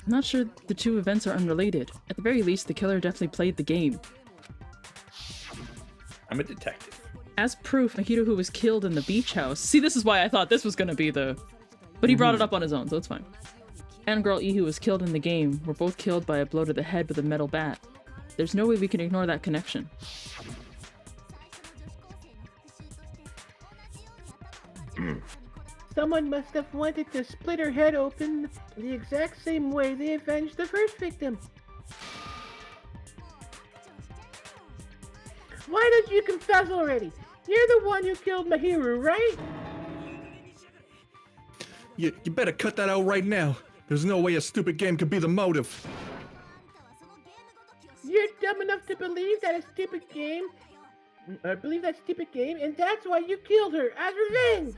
I'm not sure the two events are unrelated. At the very least, the killer definitely played the game. I'm a detective. As proof, Nagito who was killed in the beach house. See, this is why I thought this was gonna be the... But he brought it up on his own, so it's fine. And girl E who was killed in the game were both killed by a blow to the head with a metal bat. There's no way we can ignore that connection. Someone must have wanted to split her head open the exact same way they avenged the first victim. Why don't you confess already? You're the one who killed Mahiru, right? You better cut that out right now. There's no way a stupid game could be the motive. You're dumb enough to believe that stupid game, and that's why you killed her, as revenge!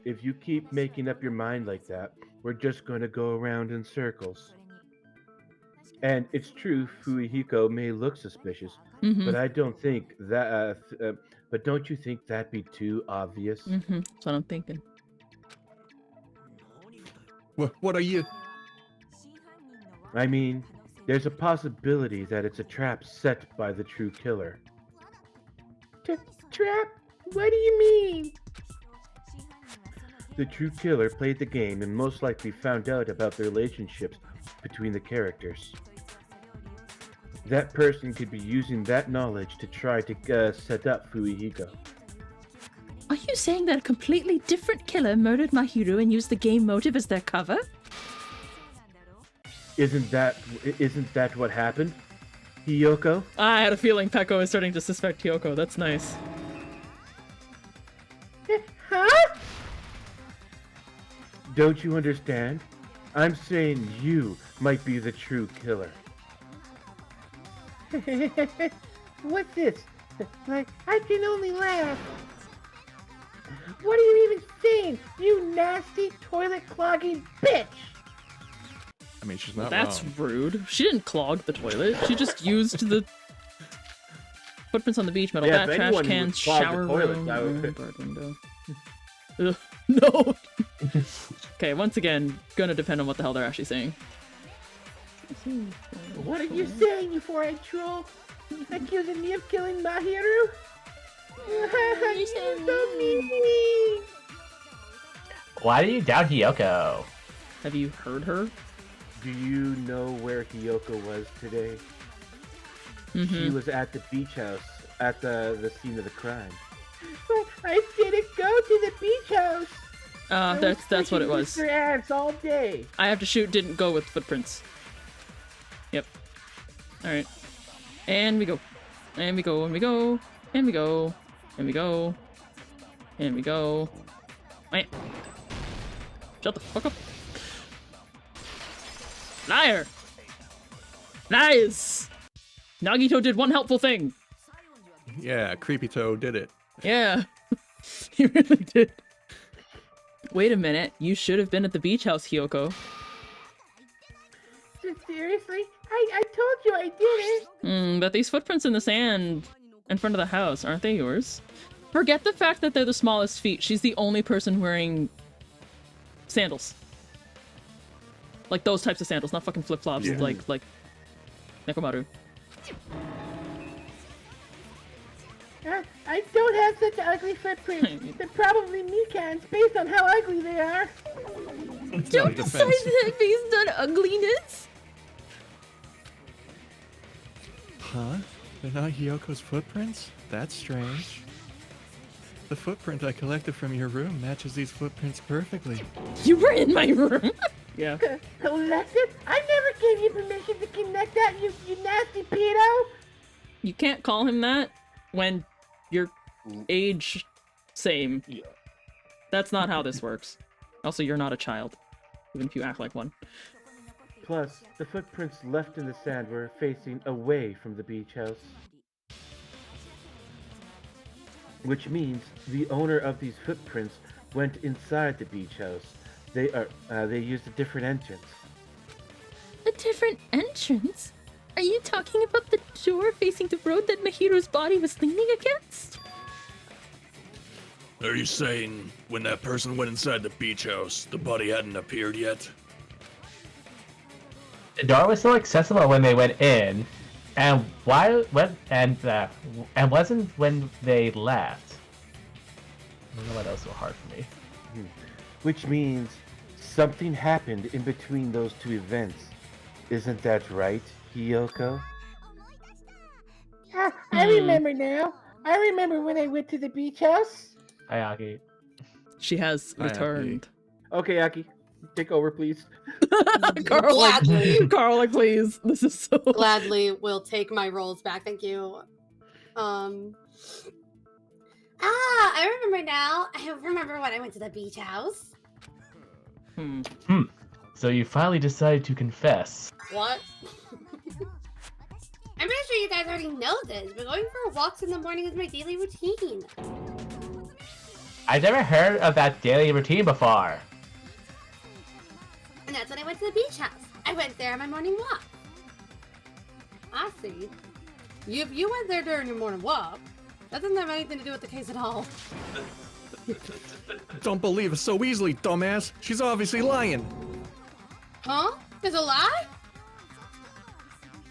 If you keep making up your mind like that, we're just gonna go around in circles. And it's true, Fuyuhiko may look suspicious, but I don't think that. But don't you think that'd be too obvious? That's what I'm thinking. What are you? I mean, there's a possibility that it's a trap set by the true killer. Trap? What do you mean? The true killer played the game and most likely found out about the relationships between the characters. That person could be using that knowledge to try to set up Fuyuhiko. Are you saying that a completely different killer murdered Mahiru and used the game motive as their cover? Isn't that what happened? Hiyoko? I had a feeling Peko is starting to suspect Hiyoko. That's nice. Huh? Don't you understand? I'm saying you might be the true killer. What's this? I can only laugh. What are you even saying, you nasty toilet clogging bitch? I mean, she's not That's wrong. rude. She didn't clog the toilet. She just used the footprints on the beach, metal bat, trash cans, shower room, guard window. Ugh, no. Okay, once again, gonna depend on what the hell they're actually saying. What are you saying, you four-eyed troll? Accusing me of killing Mahiru? You're so mean. Why do you doubt Hiyoko? Have you heard her? Do you know where Hiyoko was today? She was at the beach house at the scene of the crime. But I didn't go to the beach house. That's what it was. Mr. Ants all day. I have to shoot didn't go with footprints. Yep. Alright. And we go. And we go, and we go. And we go. And we go. And we go. Wait. Shut the fuck up. Liar! Nice! Nagito did one helpful thing. Yeah, Creepy Toe did it. Yeah. He really did. Wait a minute. You should have been at the beach house, Hiyoko. Seriously? I told you I didn't. But these footprints in the sand in front of the house, aren't they yours? Forget the fact that they're the smallest feet. She's the only person wearing sandals. Like those types of sandals, not fucking flip-flops like Nekomaru. I don't have such ugly footprints. They're probably Mikans based on how ugly they are. Don't decide that based on ugliness! Huh? They're not Hiyoko's footprints? That's strange. The footprint I collected from your room matches these footprints perfectly. You were in my room! Yeah. Collected? I never gave you permission to connect that, you nasty pedo! You can't call him that when you're age same. Yeah. That's not how this works. Also, you're not a child, even if you act like one. Plus, the footprints left in the sand were facing away from the beach house. Which means the owner of these footprints went inside the beach house. They used a different entrance. A different entrance? Are you talking about the door facing the road that Mahiru's body was leaning against? Are you saying when that person went inside the beach house, the body hadn't appeared yet? The door was still accessible when they went in, and and wasn't when they left. I don't know what else was hard for me. Which means something happened in between those two events. Isn't that right, Hiyoko? I remember now. I remember when I went to the beach house. Ayaki. She has Hi, Aki. returned. Okay, Aki, take over, please. Carl, Gladly. Carl, like, please. This is so. Gladly will take my roles back. Thank you. I remember now. I remember when I went to the beach house. So you finally decided to confess. What? I'm pretty sure you guys already know this, but going for walks in the morning is my daily routine. I've never heard of that daily routine before. And that's when I went to the beach house. I went there on my morning walk. I see. If you went there during your morning walk, that doesn't have anything to do with the case at all. Don't believe it so easily, dumbass. She's obviously lying. Huh? There's a lie?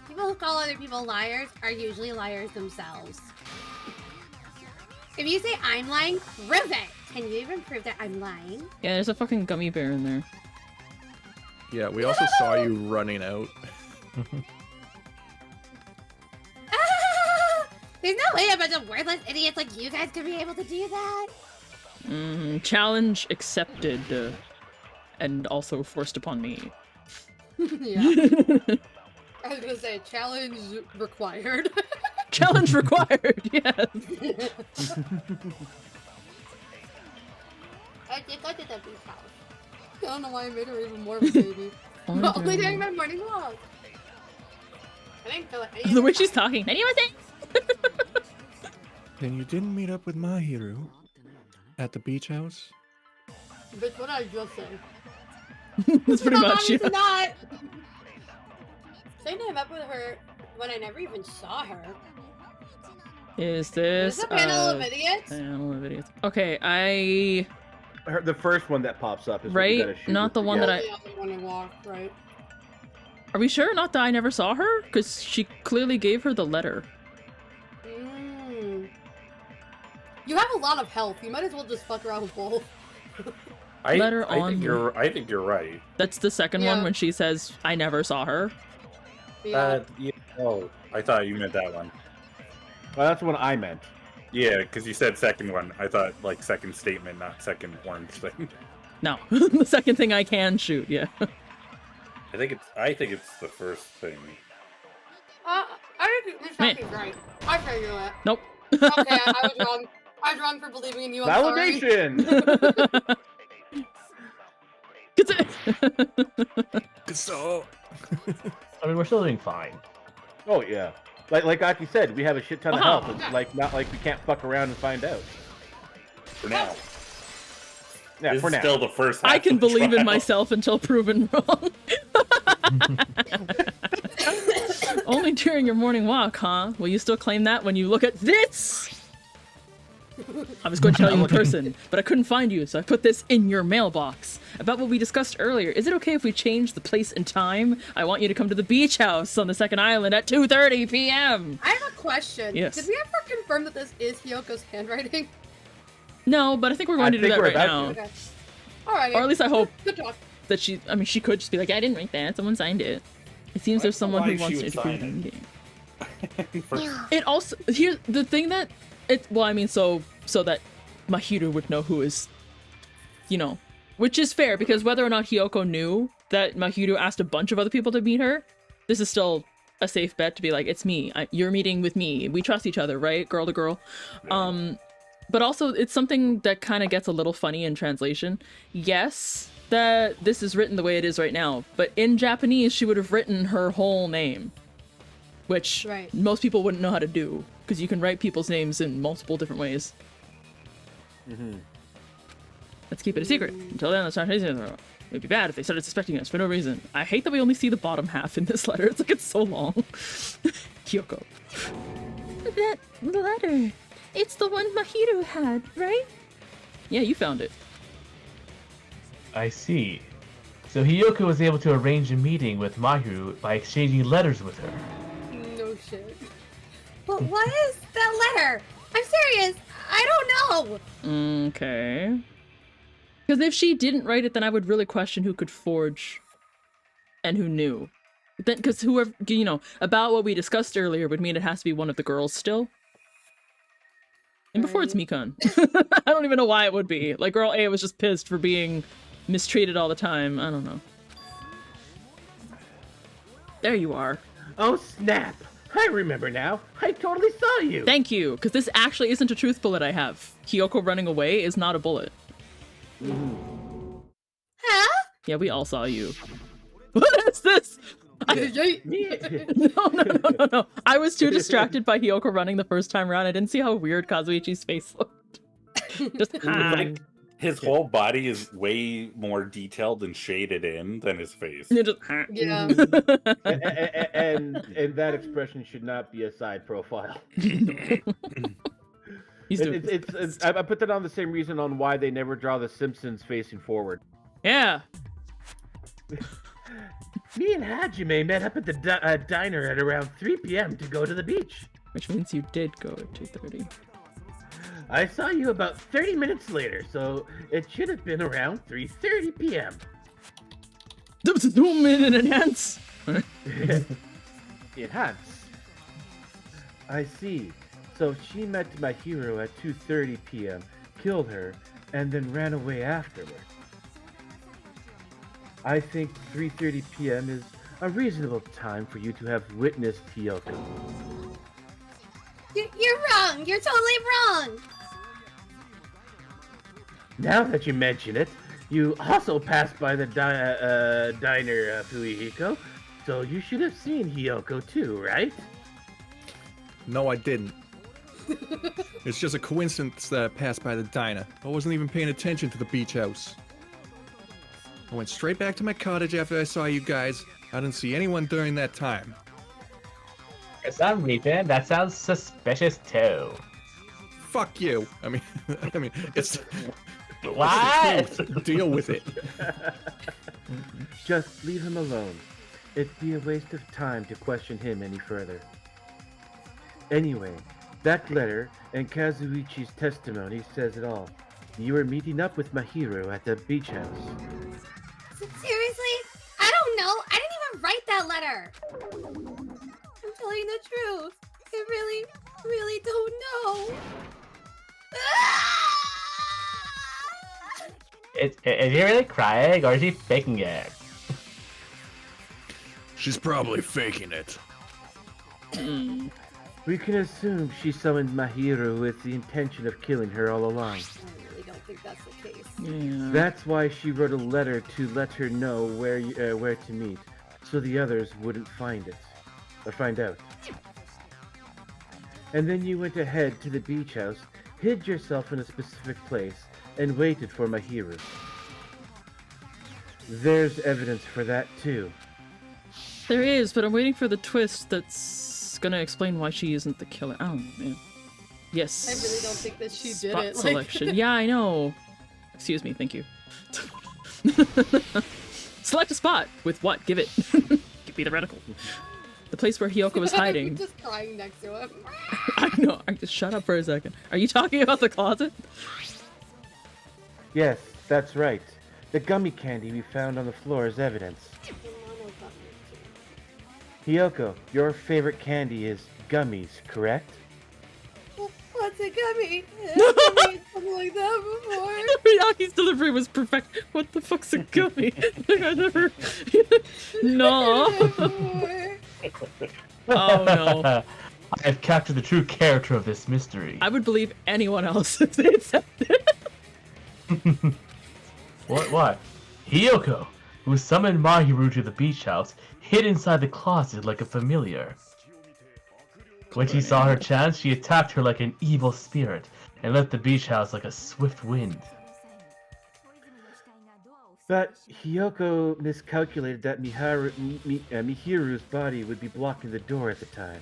People who call other people liars are usually liars themselves. If you say I'm lying, prove it! Can you even prove that I'm lying? Yeah, there's a fucking gummy bear in there. Yeah, we also saw you running out. There's no way a bunch of worthless idiots like you guys could be able to do that. Challenge accepted, and also forced upon me. Yeah. I was gonna say challenge required. Challenge required, yes. I did go to the beach house. I don't know why I made her even more of a baby. But only during my morning walk. I didn't feel it. The way she's talking. Then you didn't meet up with Mahiru at the beach house? That's what I just said. That's pretty much, yeah. Obviously not. Saying I met with her when I never even saw her. Is this Is this a panel of idiots? Panel of idiots. Okay, The first one that pops up is what you right? gotta shoot Not with the one that I. Yeah, the morning walk, right? Are we sure not that I never saw her? Because she clearly gave her the letter. You have a lot of health. You might as well just fuck around with both. I on- think you're right. That's the second Yeah. one when she says, I never saw her. Yeah. Yeah. Oh, I thought you meant that one. Well, that's the one I meant. Yeah, because you said second one. I thought like second statement, not second orange thing. No. The second thing I can shoot, yeah. I think it's the first thing. I think Misaki's right. I tell you that. Nope. Okay, I was wrong. I was wrong for believing in you. I'm sorry. Validation! So... I mean, we're still doing fine. Oh, yeah. Like Aki said, we have a shit ton of Wow. health. It's like, not like we can't fuck around and find out. For now. Yeah, This for is now. still the first half I can of the believe in trial. myself until proven wrong. Only during your morning walk, huh? Will you still claim that when you look at this? I was going to tell you in person, but I couldn't find you, so I put this in your mailbox. About what we discussed earlier, is it okay if we change the place and time? I want you to come to the beach house on the second island at 2:30 p.m. I have a question. Yes. Did we ever confirm that this is Hiyoko's handwriting? No, but I think we're going to do think that we're right about now. to. Okay. Alright. Or at least I hope Good talk. that she could just be like, I didn't write that, someone signed it. It seems there's someone Why who she wants would to sign approve it? the meeting. For- It also, here, the thing that, so that Mahiru would know who is, which is fair, because whether or not Hiyoko knew that Mahiru asked a bunch of other people to meet her, this is still a safe bet to be like, it's me, you're meeting with me, we trust each other, right? Girl to girl. But also, it's something that kind of gets a little funny in translation. Yes, that this is written the way it is right now, but in Japanese, she would have written her whole name, which Right. most people wouldn't know how to do, because you can write people's names in multiple different ways. Let's keep it a secret. Until then, let's not chasing it. It'd be bad if they started suspecting us for no reason. I hate that we only see the bottom half in this letter. It's like it's so long. Hiyoko. That letter. It's the one Mahiru had, right? Yeah, you found it. I see. So Hiyoko was able to arrange a meeting with Mahiru by exchanging letters with her. No shit. But what is that letter? I'm serious. I don't know. Okay. Because if she didn't write it, then I would really question who could forge and who knew. Then, because whoever, you know, about what we discussed earlier would mean it has to be one of the girls still. And before it's Mikan. I don't even know why it would be. Like, girl A was just pissed for being mistreated all the time. I don't know. There you are. Oh, snap! I remember now. I totally saw you. Thank you, because this actually isn't a truth bullet I have. Hiyoko running away is not a bullet. Huh? Yeah, we all saw you. What is this? No. I was too distracted by Hiyoko running the first time around. I didn't see how weird Kazuichi's face looked. Just Like, his whole body is way more detailed and shaded in than his face. Yeah. and that expression should not be a side profile. He's doing I put that on the same reason on why they never draw the Simpsons facing forward. Yeah. Me and Hajime met up at the diner at around 3 p.m. to go to the beach. Which means you did go at 2:30. I saw you about 30 minutes later, so it should have been around 3:30 p.m. Zoom in and enhance. Enhance. I see. So she met my hero at 2:30 p.m., killed her, and then ran away afterward. I think 3:30 p.m. is a reasonable time for you to have witnessed Hiyoko. You're wrong. You're totally wrong. Now that you mention it, you also passed by the diner, Fuyuhiko, so you should have seen Hiyoko too, right? No, I didn't. It's just a coincidence that I passed by the diner. I wasn't even paying attention to the beach house. I went straight back to my cottage after I saw you guys. I didn't see anyone during that time. For some reason, that sounds suspicious too. Fuck you. I mean, it's What? deal with it. Just leave him alone. It'd be a waste of time to question him any further. Anyway, that letter and Kazuichi's testimony says it all. You were meeting up with Mahiro at the beach house. Seriously? I don't know. I didn't even write that letter. I'm telling you the truth. I really, really don't know. Is he really crying or is he faking it? She's probably faking it. We can assume she summoned Mahiro with the intention of killing her all along. I really don't think that's the case. Yeah. That's why she wrote a letter to let her know where to meet, so the others wouldn't find out. And then you went ahead to the beach house, hid yourself in a specific place, and waited for Mahiro. There's evidence for that too. There is, but I'm waiting for the twist that's gonna explain why she isn't the killer. Oh man. Yes. I really don't think that she did Spot it. selection. Yeah, I know. Excuse me, thank you. Select a spot. With what? Give it. Give me the reticle. The place where Hiyoko was hiding. I'm just crying next to him. I know. Just shut up for a second. Are you talking about the closet? Yes, that's right. The gummy candy we found on the floor is evidence. Hiyoko, your favorite candy is gummies, correct? What's a gummy? I've never eaten something like that before. Riyaki's delivery was perfect. What the fuck's a gummy? Like I never. No. Oh no. I have captured the true character of this mystery. I would believe anyone else if they accepted it. What? Hiyoko, who summoned Mahiru to the beach house, hid inside the closet like a familiar. When she saw her chance, she attacked her like an evil spirit and left the beach house like a swift wind. But Hiyoko miscalculated that Mihiru's body would be blocking the door at the time.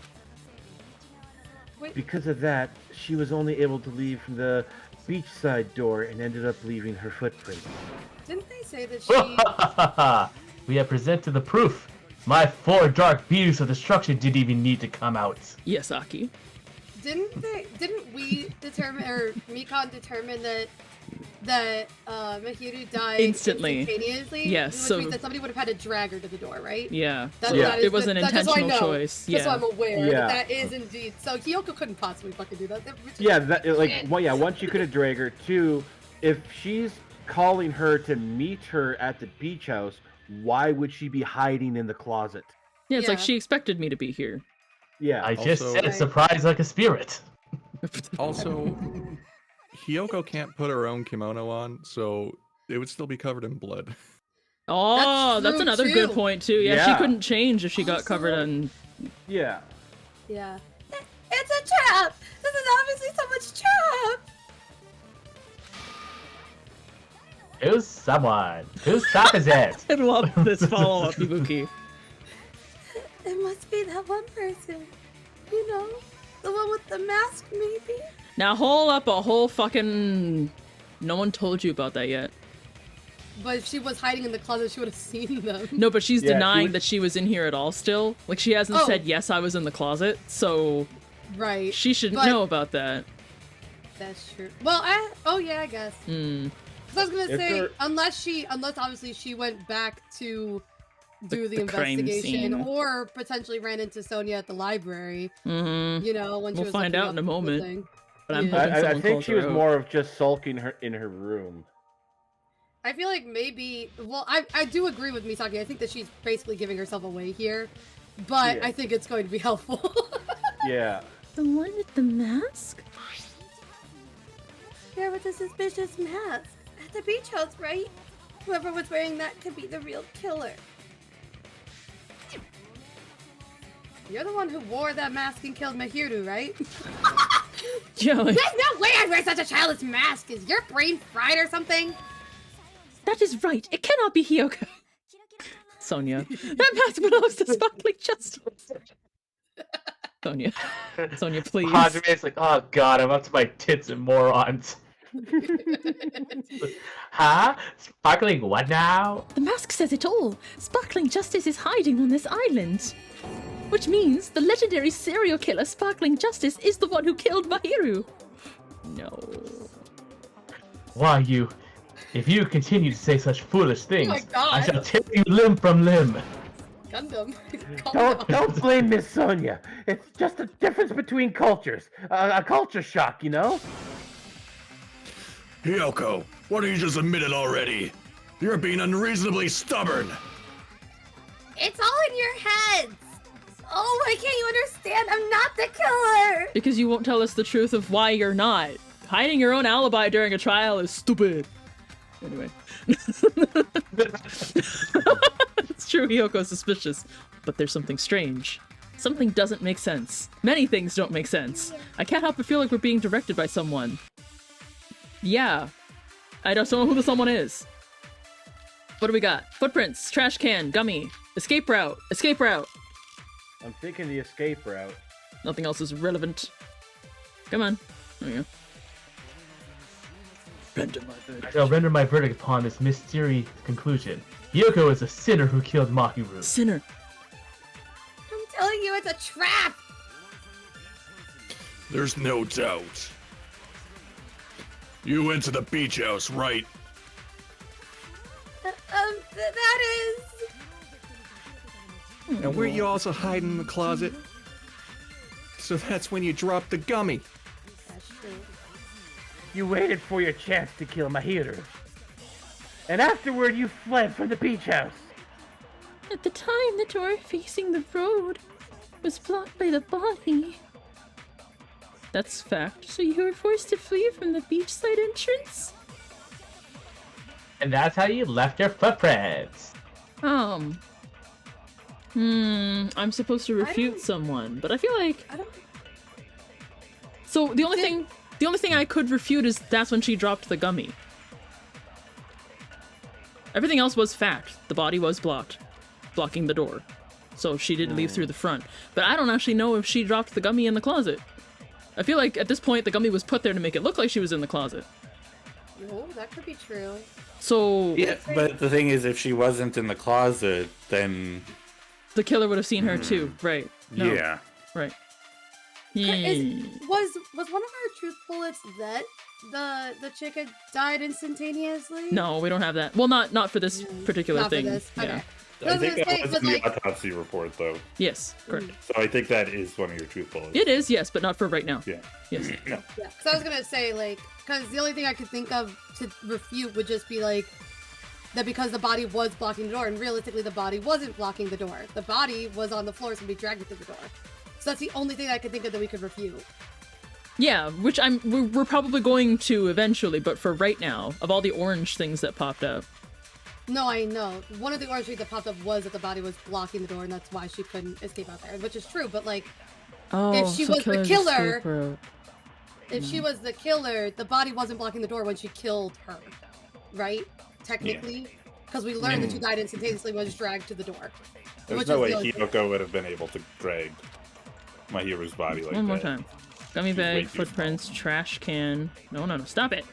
Wait. Because of that, she was only able to leave from the beachside door and ended up leaving her footprint. Didn't they say that she... We have presented the proof. My 4 dark beams of destruction didn't even need to come out. Yes, Aki. Didn't we determine, or Mikon determine that Mahiru died Instantly. instantaneously? Yes, Which so- means that somebody would have had to drag her to the door, right? Yeah. That- So that is- it was an that- just so I intentional know. choice. Just so Yeah. I'm aware Yeah. that is indeed. So Hiyoko couldn't possibly fucking do that. Yeah, once you could have dragged her. 2, if she's calling her to meet her at the beach house, why would she be hiding in the closet? Yeah, it's like Yeah. she expected me to be here. Yeah. I just Also- said Right. surprise like a spirit. Also, Hiyoko can't put her own kimono on, so it would still be covered in blood. Oh, that's true, another too. good point too. Yeah, she Yeah. couldn't change if she got Also- covered in. Yeah. Yeah. It's a trap! This is obviously someone's trap! Who's someone? Whose trap is it? I love this follow-up, Ibuki. It must be that one person. You know? The one with the mask, maybe? Now hold up a whole fucking. No one told you about that yet. But if she was hiding in the closet, she would have seen them. No, but she's Yeah, she denying would- that she was in here at all still. Like, she hasn't Oh. said, yes, I was in the closet, so Right. she shouldn't But- know about that. That's true. Well, oh yeah, I guess. Hmm. 'Cause I was gonna If say, there- unless obviously she went back to do the the crime investigation, scene. or potentially ran into Sonia at the library. Mm-hmm. You know, when she We'll was find looking out in a up the moment. thing. But I'm Yeah. hoping I someone think calls she her was out. more of just sulking in her room. I feel like maybe. Well, I do agree with Misaki. I think that she's basically giving herself away here, but Yeah. I think it's going to be helpful. Yeah. The one with the mask? There with the suspicious mask at the beach house, right? Whoever was wearing that could be the real killer. You're the one who wore that mask and killed Mahiru, right? Yeah, like, There's no way I'd wear such a childish mask. Is your brain fried or something? that is right. It cannot be Hiyoko. Sonia. That mask belongs to Sparkling Justice. Sonia. Sonia, please. Hajime's like, oh god, I'm up to my tits and morons. Huh? Sparkling what now? The mask says it all. Sparkling Justice is hiding on this island. Which means the legendary serial killer Sparkling Justice is the one who killed Mahiru. No. Why you? If you continue to say such foolish things, my God. I shall tear you limb from limb. Gundham. Calm down. Don't blame Miss Sonia. It's just a difference between cultures. A culture shock, you know? Hiyoko, why don't you just admit it already? You're being unreasonably stubborn. It's all in your heads. Oh, why can't you understand? I'm not the killer. Because you won't tell us the truth of why you're not. Hiding your own alibi during a trial is stupid. Anyway. It's true, Hiyoko's suspicious, but there's something strange. Something doesn't make sense. Many things don't make sense. I can't help but feel like we're being directed by someone. Yeah. I don't know who the someone is. What do we got? Footprints, trash can, gummy, escape route, escape route. I'm thinking the escape route. Nothing else is relevant. Come on. There we go. Render my I verdict. shall render my verdict upon this mysterious conclusion. Hiyoko is a sinner who killed Mahiru. Sinner. I'm telling you, it's a trap. There's no doubt. You went to the beach house, right? That is. And were you also hiding in the closet? So that's when you dropped the gummy. That's true. You waited for your chance to kill Mahiru. And afterward, you fled from the beach house. At the time, the door facing the road was blocked by the body. That's fact. So you were forced to flee from the beachside entrance? And that's how you left your footprints. I'm supposed to refute don't- someone, but I feel like I don't. so the only thing I could refute is that's when she dropped the gummy. Everything else was fact. The body was blocked, blocking the door. So she did leave through the front. But I don't actually know if she dropped the gummy in the closet. I feel like at this point the gummy was put there to make it look like she was in the closet. Oh, that could be true. So Yeah, but the thing is, if she wasn't in the closet, then the killer would have seen her too, right? No. yeah. Right. Was one of our truth bullets that the chick had died instantaneously? No, we don't have that. Well, not for this particular Not thing. for this. Okay. Yeah. I I think that say, was but, in the like, autopsy report, though. Yes, correct. So I think that is one of your truth bullets. It is, yes, but not for right now. Yeah. Yes. No. yeah. So I was gonna say, like, because the only thing I could think of to refute would just be like that because the body was blocking the door, and realistically the body wasn't blocking the door. The body was on the floor, so we dragged it to the door. So that's the only thing I could think of that we could refute. Yeah, which we're probably going to eventually, but for right now, of all the orange things that popped up. No, I know. One of the orange things that popped up was that the body was blocking the door, and that's why she couldn't escape out there, which is true. But like, Oh, if she so was the killer's killer, escape route. if she was the killer, the body wasn't blocking the door when she killed her, right? Technically, because we learned that she died instantaneously when she was dragged to the door. There's which no is way the only Hiyoko would have been able to drag my hero's body like One more that. time. Gummy She's way bag, too footprints, trash can. No, stop it.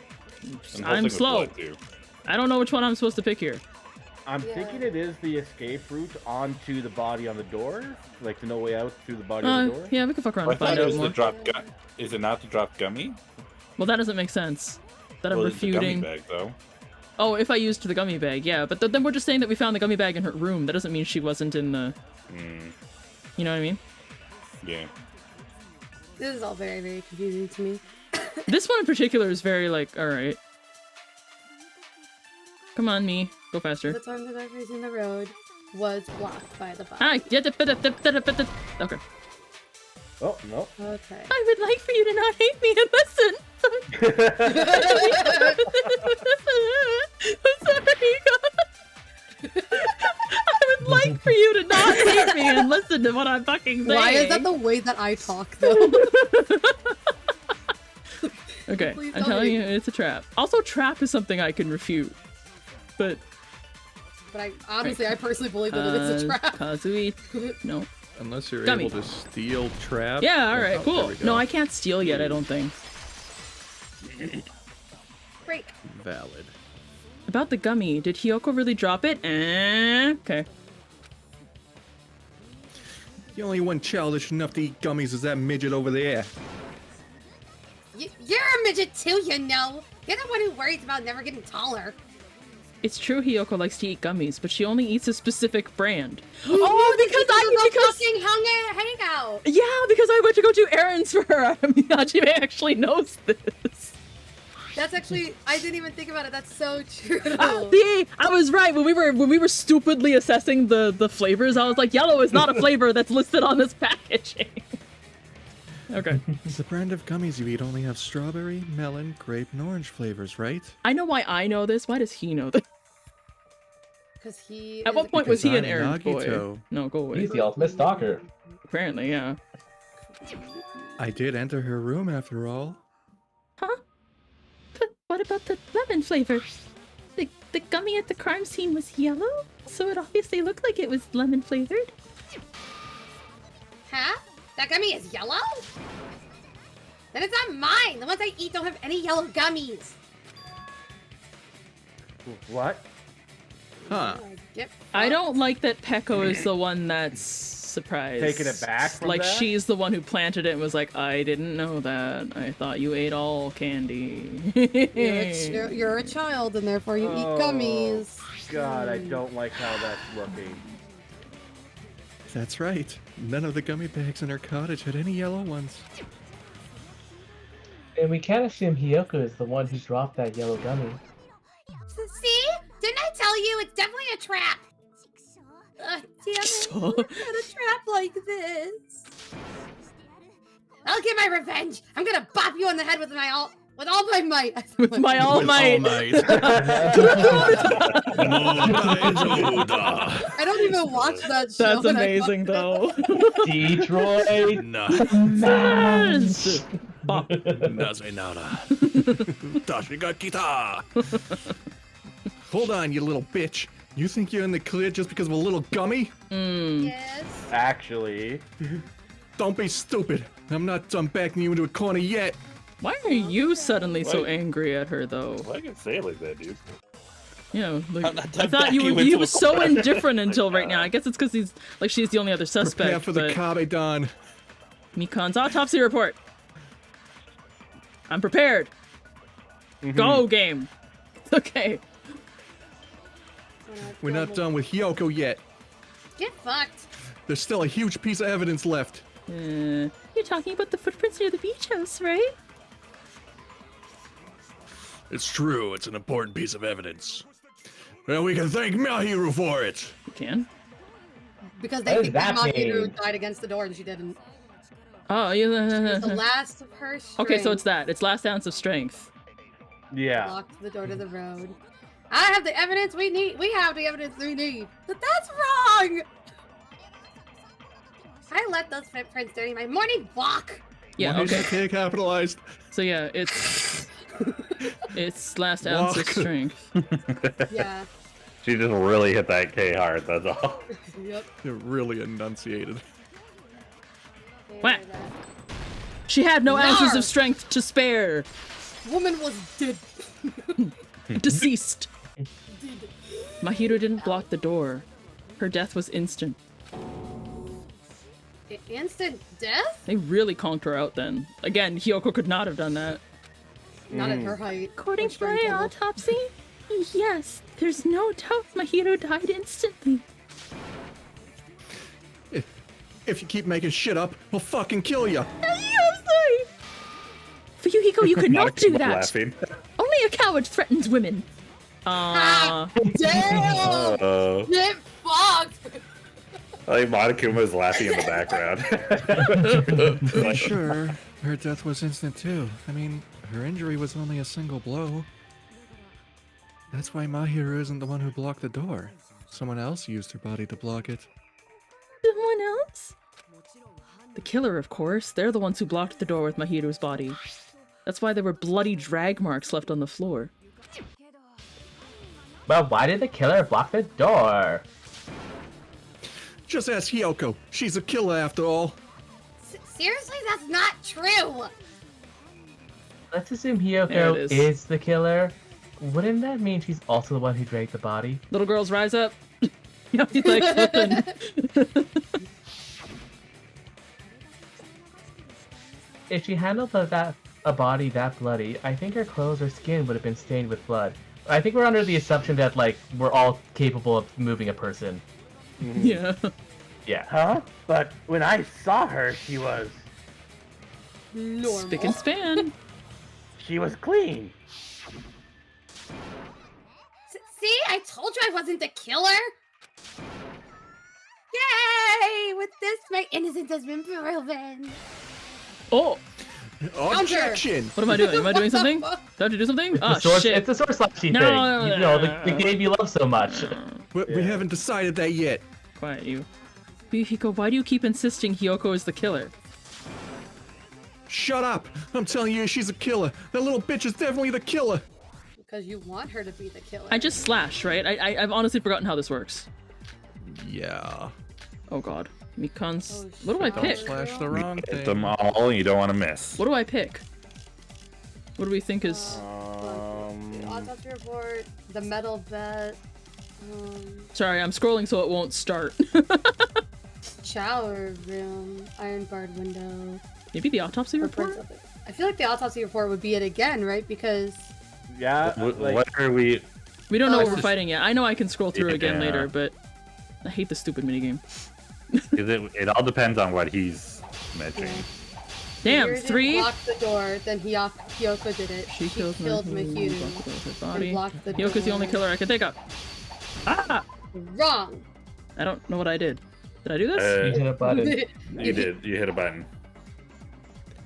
And the whole thing I'm with slow. blood, too. I don't know which one I'm supposed to pick here. I'm Yeah. thinking it is the escape route onto the body on the door, like the no way out through the body on the door. Yeah, we can fuck around I and thought find it out was more. the drop Is it not the drop gummy? Well, that doesn't make sense. That I'm Well, it's the refuting. gummy bag, though. Oh, if I used the gummy bag, yeah. But then we're just saying that we found the gummy bag in her room. That doesn't mean she wasn't in the... You know what I mean? Yeah. This is all very, very confusing to me. This one in particular is very, like, alright. Come on, me. Go faster. The time that I was in the road was blocked by the body. Ah, okay. Oh, no. Okay. I would like for you to not hate me and listen. I'm sorry. I would like for you to not hate me and listen to what I'm fucking saying. Why is that the way that I talk, though? Okay, Please I'm don't telling hate you, me. it's a trap. Also, trap is something I can refute. But But I honestly, I personally believe that it's a trap. Kazuichi. No. Unless you're Gummy. able to steal trap. Yeah, alright, Oh, cool. there we go. No, I can't steal yet, I don't think. Break. Valid. About the gummy, did Hiyoko really drop it? Okay. The only one childish enough to eat gummies is that midget over there. You're a midget too, you know. You're the one who worries about never getting taller. It's true Hiyoko likes to eat gummies, but she only eats a specific brand. Oh, because fucking hangout. Yeah, because I went to go do errands for her. Hajime actually knows this. That's actually, I didn't even think about it. That's so true. See, I was right. When we were stupidly assessing the flavors, I was like, yellow is not a flavor that's listed on this packaging. Okay. The brand of gummies you eat only have strawberry, melon, grape, and orange flavors, right? I know why I know this. Why does he know this? Because he. At what point was he an errand boy? Nagito. No, go away. He's the ultimate stalker. Apparently, yeah. I did enter her room after all. Huh? But what about the lemon flavor? The gummy at the crime scene was yellow, so it obviously looked like it was lemon flavored. Huh? That gummy is yellow? Then it's not mine. The ones I eat don't have any yellow gummies. What? Huh. Yep. I don't like that Peko is the one that's surprised. Taking it back from like that? she's the one who planted it and was like, I didn't know that. I thought you ate all candy. You're a child, and therefore you eat gummies. God, I don't like how that's looking. That's right. None of the gummy bags in her cottage had any yellow ones. And we can't assume Hiyoko is the one who dropped that yellow gummy. See? Didn't I tell you? It's definitely a trap. Damn it. Not a trap like this. I'll get my revenge. I'm gonna bop you on the head with all my might. With my all might. I don't even watch that show. That's and I amazing, though. Detroit. Yes. Bop. Hold on, you little bitch. You think you're in the clear just because of a little gummy? Yes. Actually, Don't be stupid. I'm not done backing you into a corner yet. Why are you suddenly so angry at her, though? Why can say it like that, dude? You know, like, I'm not I thought backing you you were into he a was so corner. indifferent until right now. I guess it's because he's like she's the only other suspect. Prepare for the but Kabe-dan. Mikan's autopsy report. I'm prepared. Go game. Okay. We're not done with Hiyoko yet. Get fucked. There's still a huge piece of evidence left. You're talking about the footprints near the beach house, right? It's true. It's an important piece of evidence. Well, we can thank Mahiru for it. You can. Because they What think does that that Mahiru mean? died against the door and she didn't. Oh, She was yeah. the last of her strength. Okay, so it's that. It's last ounce of strength. Yeah. Locked the door to the road. I have the evidence we need. We have the evidence we need. But that's wrong. I let those footprints during my morning walk. Yeah. Why is Okay. the K capitalized? So yeah, it's last ounce of Walk. strength. Yeah. She just really hit that K hard, that's all. Yep. They're really enunciated. Whack. She had no ounces Nar. of strength to spare. Woman was dead. Deceased. Mahiru didn't block the door. Her death was instant. Instant death? They really conked her out then. Again, Hiyoko could not have done that. Not at her height. According or to strength my level. autopsy, yes, there's no doubt Mahiru died instantly. If you keep making shit up, we'll fucking kill you. I'm sorry. Fuyuhiko, you could not do Monokuma that. laughing. Only a coward threatens women. Ah, damn! Get fucked! I think Monokuma is laughing in the background. Pretty sure her death was instant too. I mean, her injury was only a single blow. That's why Mahiru isn't the one who blocked the door. Someone else used her body to block it. Someone else? The killer, of course. They're the ones who blocked the door with Mahiru's body. That's why there were bloody drag marks left on the floor. But why did the killer block the door? Just ask Hiyoko. She's a killer after all. Seriously, that's not true! Let's assume There Hiyoko it is. is the killer. Wouldn't that mean she's also the one who dragged the body? Little girls, rise up. Yeah, he's like flipping. If she handled a body that bloody, I think her clothes or skin would have been stained with blood. I think we're under the assumption that, like, we're all capable of moving a person. Yeah. Yeah. Huh? But when I saw her, she was Normal. Spick and span. clean. See, I told you I wasn't the killer! Yay! With this, my innocence has been proven. Oh, Objection! what am I doing? Am I doing something? Do I have to do something? Oh, shit. It's a sword slashy No, thing. no, You no, know, no, the no. game you love so much. We haven't decided that yet. Quiet, you. Fuyuhiko, why do you keep insisting Hiyoko is the killer? Shut up! I'm telling you, she's a killer. That little bitch is definitely the killer. Because you want her to be the killer. I just slash, right? I've honestly forgotten how this works. Yeah. Oh god. Mikan's... Oh, what do I shit. pick? Slash the wrong Hit thing. them all, and you don't want to miss. What do I pick? What do we think is... The autopsy report, the metal vet, Sorry, I'm scrolling so it won't start. shower room, iron barred window. Maybe the autopsy report? footprints of it. I feel like the autopsy report would be it again, right? Because Yeah. What are we? We don't know Oh, what we're it's fighting yet. I know I can scroll through again Yeah. later, but I hate the stupid minigame. It all depends on what he's mentioning. Damn, Mahiru didn't 3? block the door, then Hiyoko did it. She killed Mahiru. her body. blocked the Hyoko's the only door. killer I can think of. Ah! Wrong. I don't know what I did. Did I do this? You hit a button. You did. You hit a button.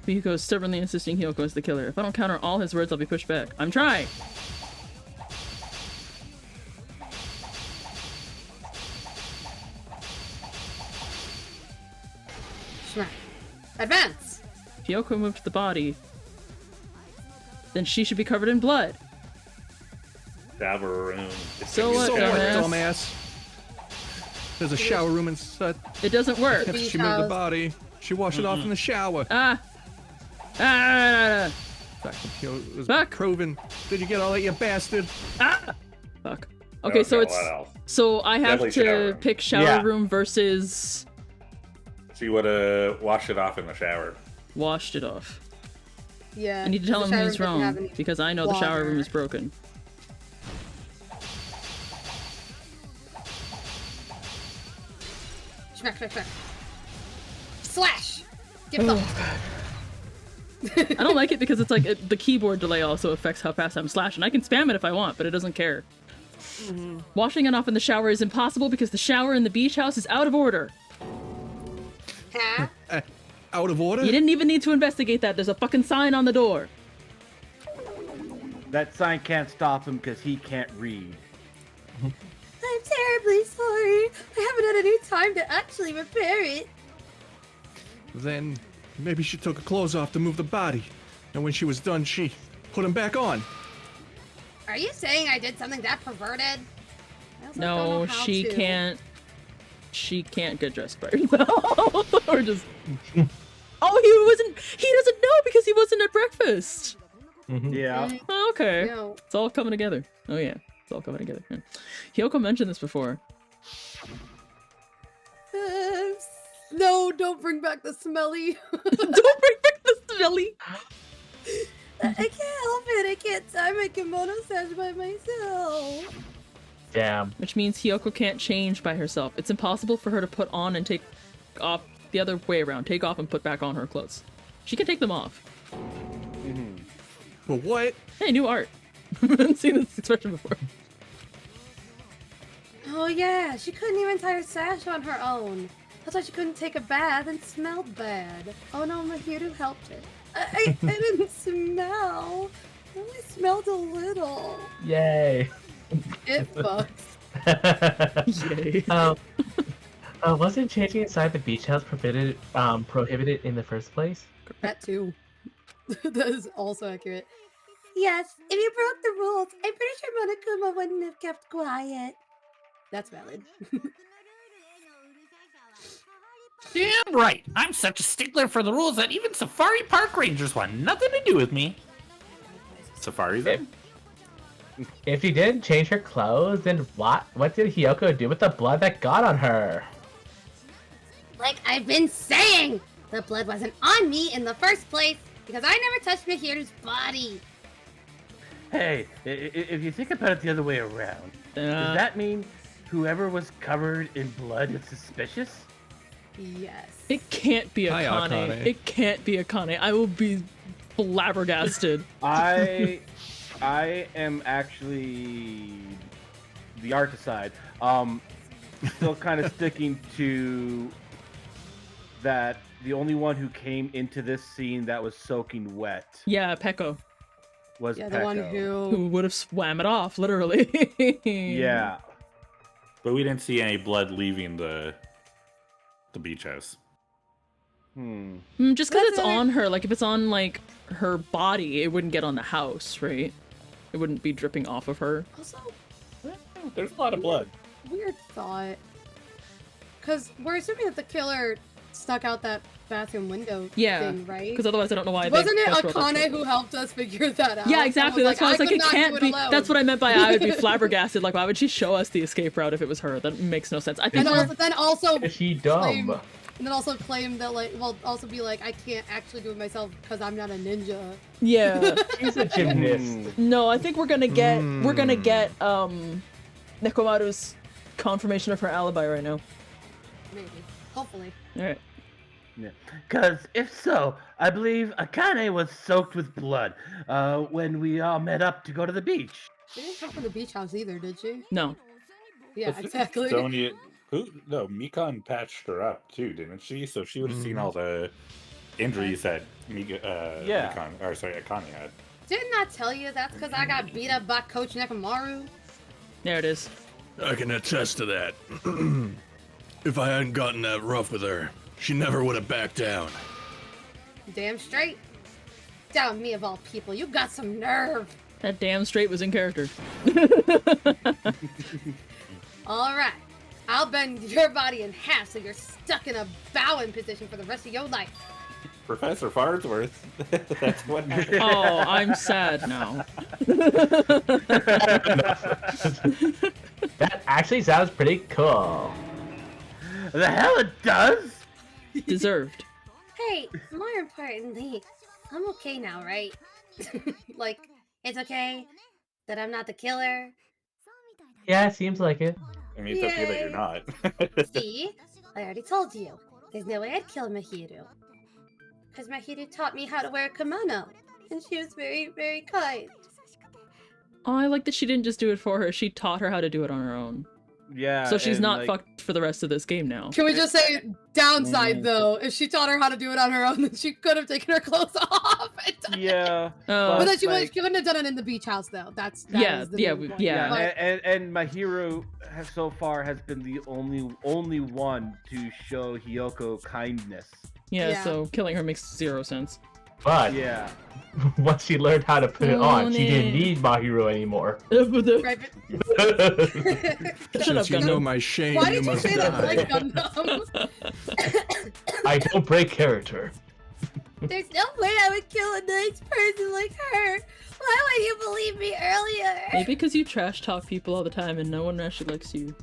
Fuyuhiko is stubbornly insisting Hiyoko is the killer. If I don't counter all his words, I'll be pushed back. I'm trying! Schmack. Advance. If Hiyoko moved the body, then she should be covered in blood. Shower room. So what, So what, dumbass? dumbass? There's a shower room inside. It doesn't work. If she moved the body, she washed it off in the shower. Ah! Ah! Fuck. You know, it was Fuck. proven. Did you get all that, you bastard? Ah! Fuck. Okay, so Okay, it's... what else? So I have Definitely shower to room. pick shower Yeah. room versus So you would have washed it off in the shower. washed it off. Yeah. I need to tell the him shower he's room doesn't have wrong, any because I know the shower room water. is broken. Smack, smack, smack. Slash! Get Oh, fucked. I don't like it because it's like the keyboard delay also affects how fast I'm slashing. I can spam it if I want, but it doesn't care. Washing it off in the shower is impossible because the shower in the beach house is out of order. Huh? Out of order? You didn't even need to investigate that. There's a fucking sign on the door. That sign can't stop him because he can't read. I'm terribly sorry. I haven't had any time to actually repair it. Then maybe she took her clothes off to move the body. And when she was done, she put them back on. Are you saying I did something that perverted? I also don't No, know how she to. can't. She can't get dressed by herself. Or just. Oh, he wasn't. He doesn't know because he wasn't at breakfast. Yeah. Oh, okay. No. It's all coming together. Oh yeah, it's all coming together. Yeah. Hiyoko mentioned this before. No, don't bring back the smelly. Don't bring back the smelly. I can't help it. I can't tie my kimono sash by myself. Damn. Which means Hiyoko can't change by herself. It's impossible for her to put on and take off the other way around. Take off and put back on her clothes. She can take them off. But what? Hey, new art. I haven't seen this expression before. Oh yeah, she couldn't even tie her sash on her own. That's why she couldn't take a bath and smelled bad. Oh no, Mahiru helped her. I didn't smell. I only smelled a little. Yay. It fucks. Yay. Wasn't changing inside the beach house prohibited in the first place? That too. That is also accurate. Yes, if you broke the rules, I'm pretty sure Monokuma wouldn't have kept quiet. That's valid. Damn right. I'm such a stickler for the rules that even safari park rangers want nothing to do with me. Safari's in? If she didn't change her clothes, then what did Hiyoko do with the blood that got on her? Like I've been saying, the blood wasn't on me in the first place because I never touched Mahiru's body. Hey, if you think about it the other way around, does that mean whoever was covered in blood is suspicious? Yes. It can't be Hi, Akane. Akane. It can't be Akane. I will be flabbergasted. I am actually the art aside. Still kind of sticking to that. The only one who came into this scene that was soaking wet Yeah, Peko. was Yeah, Peko. the one Who would have swam it off, literally. Yeah. But we didn't see any blood leaving the beach house. Just because it's Whether- on her, like if it's on like her body, it wouldn't get on the house, right? It wouldn't be dripping off of her. Also, There's a lot of blood. weird thought. Because we're assuming that the killer snuck out that bathroom window Yeah, thing, right? because otherwise I don't know why. Wasn't they it Westworld that Akane shit. who helped us figure that out? Yeah, exactly. That's why I was like, could it not can't do be. alone. That's what I meant by I would be flabbergasted. Like, why would she show us the escape route if it was her? That makes no sense. I think And then also Is she dumb? claim, and then also claim that also be like, I can't actually do it myself because I'm not a ninja. yeah. She's a gymnast. No, I think we're gonna get Nekomaru's confirmation of her alibi right now. Maybe, hopefully. All right. Yeah. Because if so, I believe Akane was soaked with blood when we all met up to go to the beach. She didn't come from the beach house either, did she? No. Yeah, exactly. Sonia, Mikan patched her up too, didn't she? So she would have seen all the injuries that Yeah. Akane had. Didn't I tell you that's because I got beat up by Coach Nekomaru? There it is. I can attest to that. If I hadn't gotten that rough with her, she never would have backed down. Damn straight. Down me of all people, you got some nerve. That damn straight was in character. All right, I'll bend your body in half so you're stuck in a bowing position for the rest of your life. Professor Farnsworth. That's what happened. Oh, I'm sad now. That actually sounds pretty cool. The hell it does! Deserved. Hey, more importantly, I'm okay now, right? Like, it's okay that I'm not the killer. Yeah, it seems like it. I mean, it's okay that you're Yay. not. See? I already told you. There's no way I'd kill Mahiru. Because Mahiru taught me how to wear a kimono. And she was very, very kind. Oh, I like that she didn't just do it for her. She taught her how to do it on her own. Yeah. So she's and, not like, fucked for the rest of this game now. Can we just say downside though? If she taught her how to do it on her own, then she could have taken her clothes off. And done it. Yeah. Oh. But then she like, couldn't have done it in the beach house though. That Yeah, is the yeah, main point. yeah. But- and Mahiru has so far has been the only one to show Hiyoko kindness. Yeah, Yeah. so killing her makes zero sense. But Yeah. once she learned how to put it on, she didn't need Mahiru anymore. Right, but- Shut up, Since you know Gundham. my shame, Why you did you must say that die. like Gundam? I don't break character. There's no way I would kill a nice person like her. Why would you believe me earlier? Maybe because you trash talk people all the time and no one actually likes you.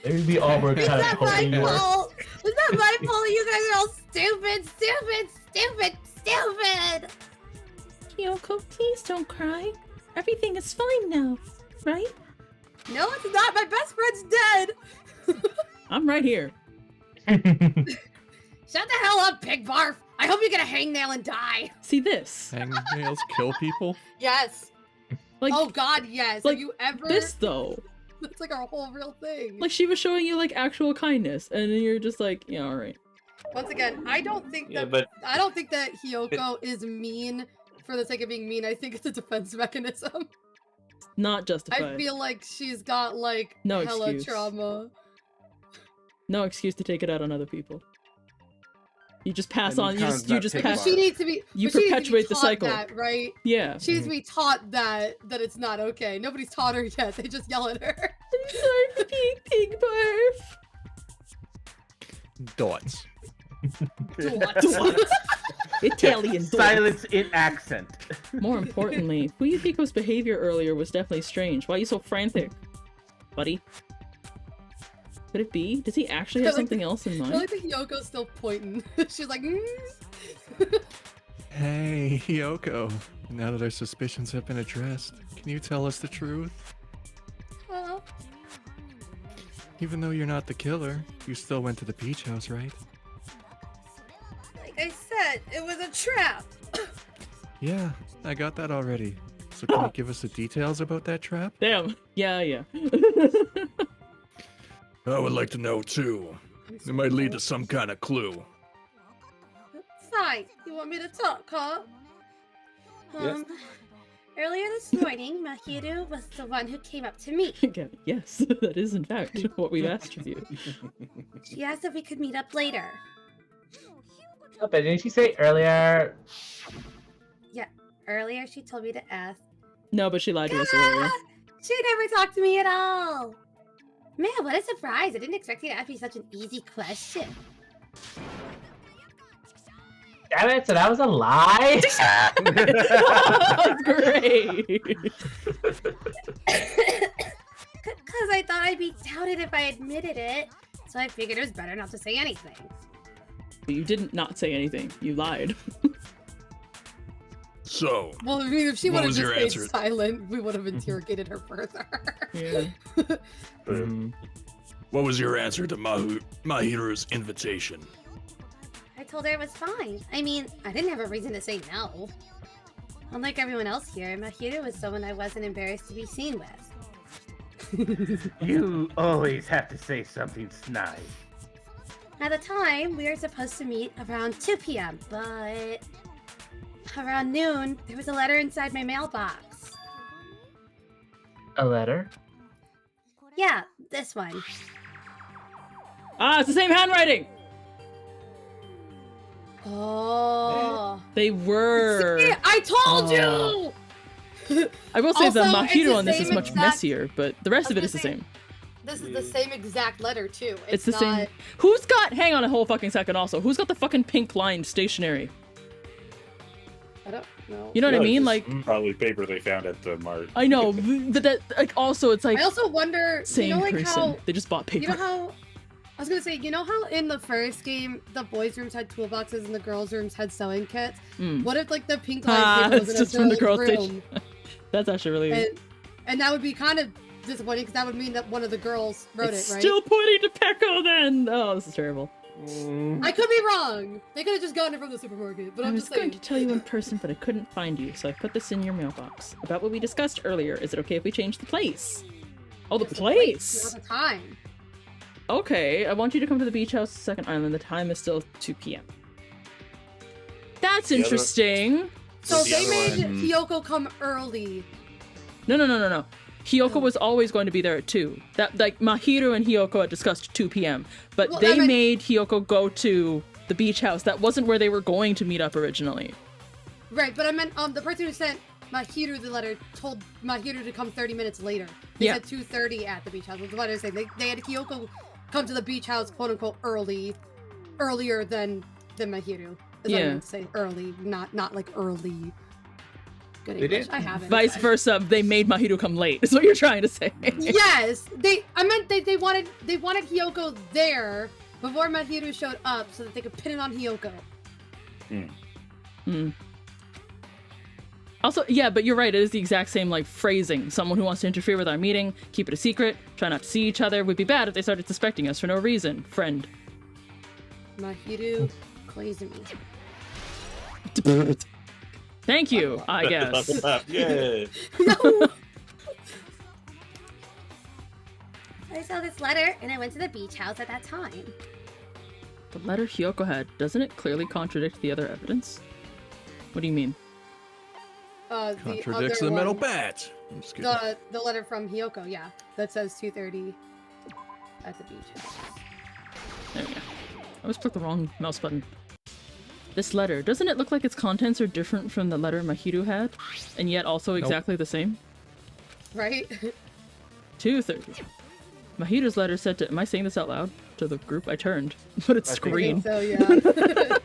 Maybe we all were It's kind of not my hoping you were. fault. It's not my fault. You guys are all stupid, stupid, stupid, stupid. Hiyoko, please don't cry. Everything is fine now, right? No, it's not. My best friend's dead. I'm right here. Shut the hell up, pig barf. I hope you get a hangnail and die. See this? Hangnails kill people? Yes. Like, Oh God, yes. like Have you ever? this though. That's like our whole real thing. Like she was showing you like actual kindness, and then you're just like, yeah, all right. Once again, I don't think Yeah, that but I don't think that Hiyoko is mean for the sake of being mean. I think it's a defense mechanism. Not justified. I feel like she's got like No hella excuse. trauma. No excuse to take it out on other people. You just pass And on. You Mikan's just you not just taking pass. She needs to be. You but she needs to be perpetuate the taught cycle. that, right? Yeah. She needs to be taught that it's not okay. Nobody's taught her yet. They just yell at her. I'm sorry for being pig barf. Dots. Italian. dots. Silence in accent. More importantly, Fuyuhiko's behavior earlier was definitely strange. Why are you so frantic, buddy? Could it be? Does he actually have I like something else in I mind? like that Hiyoko's still pointing. She's like, Hey, Hiyoko. Now that our suspicions have been addressed, can you tell us the truth? Oh, Even though you're not the killer, you still went to the beach house, right? like I said, it was a trap. Yeah, I got that already. So can you give us the details about that trap? Damn. Yeah. I would like to know too. It might lead to some kind of clue. Fine. You want me to talk, huh? Yes. Earlier this morning, Mahiru was the one who came up to me. Gavin, yes, that is in fact what we've asked of you. She asked if we could meet up later. Oh, but didn't she say earlier? Yeah, earlier she told me to ask. No, but she lied to us earlier. She never talked to me at all. Man, what a surprise. I didn't expect you to ask me such an easy question. Damn it! So that was a lie. Great. Because I thought I'd be doubted if I admitted it. So I figured it was better not to say anything. You didn't not say anything. You lied. So, well, I mean, if she What would have was just your stayed answer? silent, we would have interrogated her further. Yeah. what was your answer to Mahiru's invitation? I told her it was fine. I mean, I didn't have a reason to say no. Unlike everyone else here, Mahiru was someone I wasn't embarrassed to be seen with. You always have to say something snide. At the time, we were supposed to meet around 2 p.m., but around noon, there was a letter inside my mailbox. A letter? Yeah, this one. Ah, it's the same handwriting. Oh. They were. See, I told Oh. you! I will say the Also, it's Mahiro the on this is same much exact- messier, but the rest of it I was is the gonna same. this is the same exact letter too. It's the same. Who's got? Hang on a whole fucking second. Also, who's got the fucking pink lined stationery? I don't know. You know what I mean? it's Like probably paper they found at the mart. I know, but that like also it's like I also wonder. same you know, like person. how They just bought paper. you know how. I was gonna say, you know how in the first game the boys' rooms had toolboxes and the girls' rooms had sewing kits? What if like the pink line paper was in it's a just from the girls' girl's room? station. That's actually really. And that would be kind of disappointing because that would mean that one of the girls wrote It's it, right? still pointing to Peko then. Oh, this is terrible. I could be wrong. They could have just gotten it from the supermarket, but I I'm was just going saying. to tell you in person, but I couldn't find you, so I put this in your mailbox. About what we discussed earlier. Is it okay if we change the place? Oh, the It's a place! Not the time. Okay, I want you to come to the beach house, second island. The time is still 2 p.m. That's interesting. So The they other made one- Hiyoko come early. No. Hiyoko was always going to be there at 2. That like Mahiru and Hiyoko had discussed 2 p.m. But Well, they I meant- made Hiyoko go to the beach house. That wasn't where they were going to meet up originally. Right, but I meant the person who sent Mahiru the letter told Mahiru to come 30 minutes later. They Yeah. said 2:30 at the beach house. That's what I was saying. They had Hiyoko come to the beach house, quote unquote, earlier than Mahiru. Is what I Yeah. meant to say early, not like early. Good They English. did- I haven't. Vice versa, they made Mahiru come late. Is what you're trying to say. Yes, I meant they wanted Hiyoko there before Mahiru showed up so that they could pin it on Hiyoko. Also, yeah, but you're right. It is the exact same like phrasing. Someone who wants to interfere with our meeting, keep it a secret, try not to see each other. Would be bad if they started suspecting us for no reason. Friend. Mahiru Koizumi. Thank you, I guess. Yeah. No. I saw this letter and I went to the beach house at that time. The letter Hiyoko had, doesn't it clearly contradict the other evidence? What do you mean? Contradicts the other metal one, bat. I'm just kidding. the letter from Hiyoko, yeah, that says 2:30 at the beach house. There we go. I always clicked the wrong mouse button. This letter, doesn't it look like its contents are different from the letter Mahiru had? And yet also exactly the same? Right? 2:30. Mahiru's letter said to, am I saying this out loud to the group? I turned, but it's I think green. So yeah.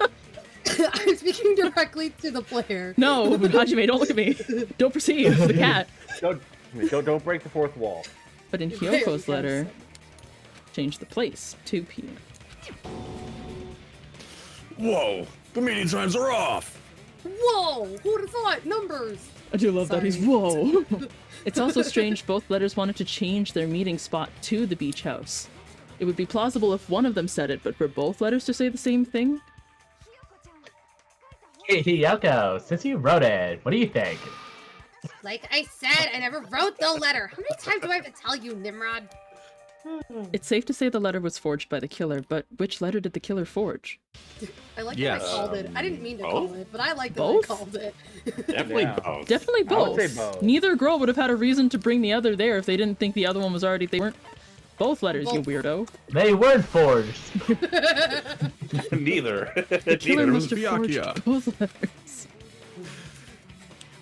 I'm speaking directly to the player. No, Hajime, don't look at me. Don't perceive the cat. Don't break the fourth wall. But in Very Hyoko's letter, handsome. change the place, 2 p.m. Whoa! The meeting times are off! Whoa! Who would have thought? Numbers! I do love that he's Sorry. whoa. It's also strange both letters wanted to change their meeting spot to the beach house. It would be plausible if one of them said it, but for both letters to say the same thing? Hey, Hiyoko, since you wrote it, what do you think? Like I said, I never wrote the letter. How many times do I have to tell you, Nimrod? It's safe to say the letter was forged by the killer, but which letter did the killer forge? I like Yes. that I called it. I didn't mean to Both? call it, but I like that Both? I called it. Definitely Yeah. both. Definitely I would both. say both. Neither girl would have had a reason to bring the other there if they didn't think the other one was already. They weren't both letters, you Both. weirdo. They weren't forged. Neither. The killer Neither. must have Miyaki. forged both letters.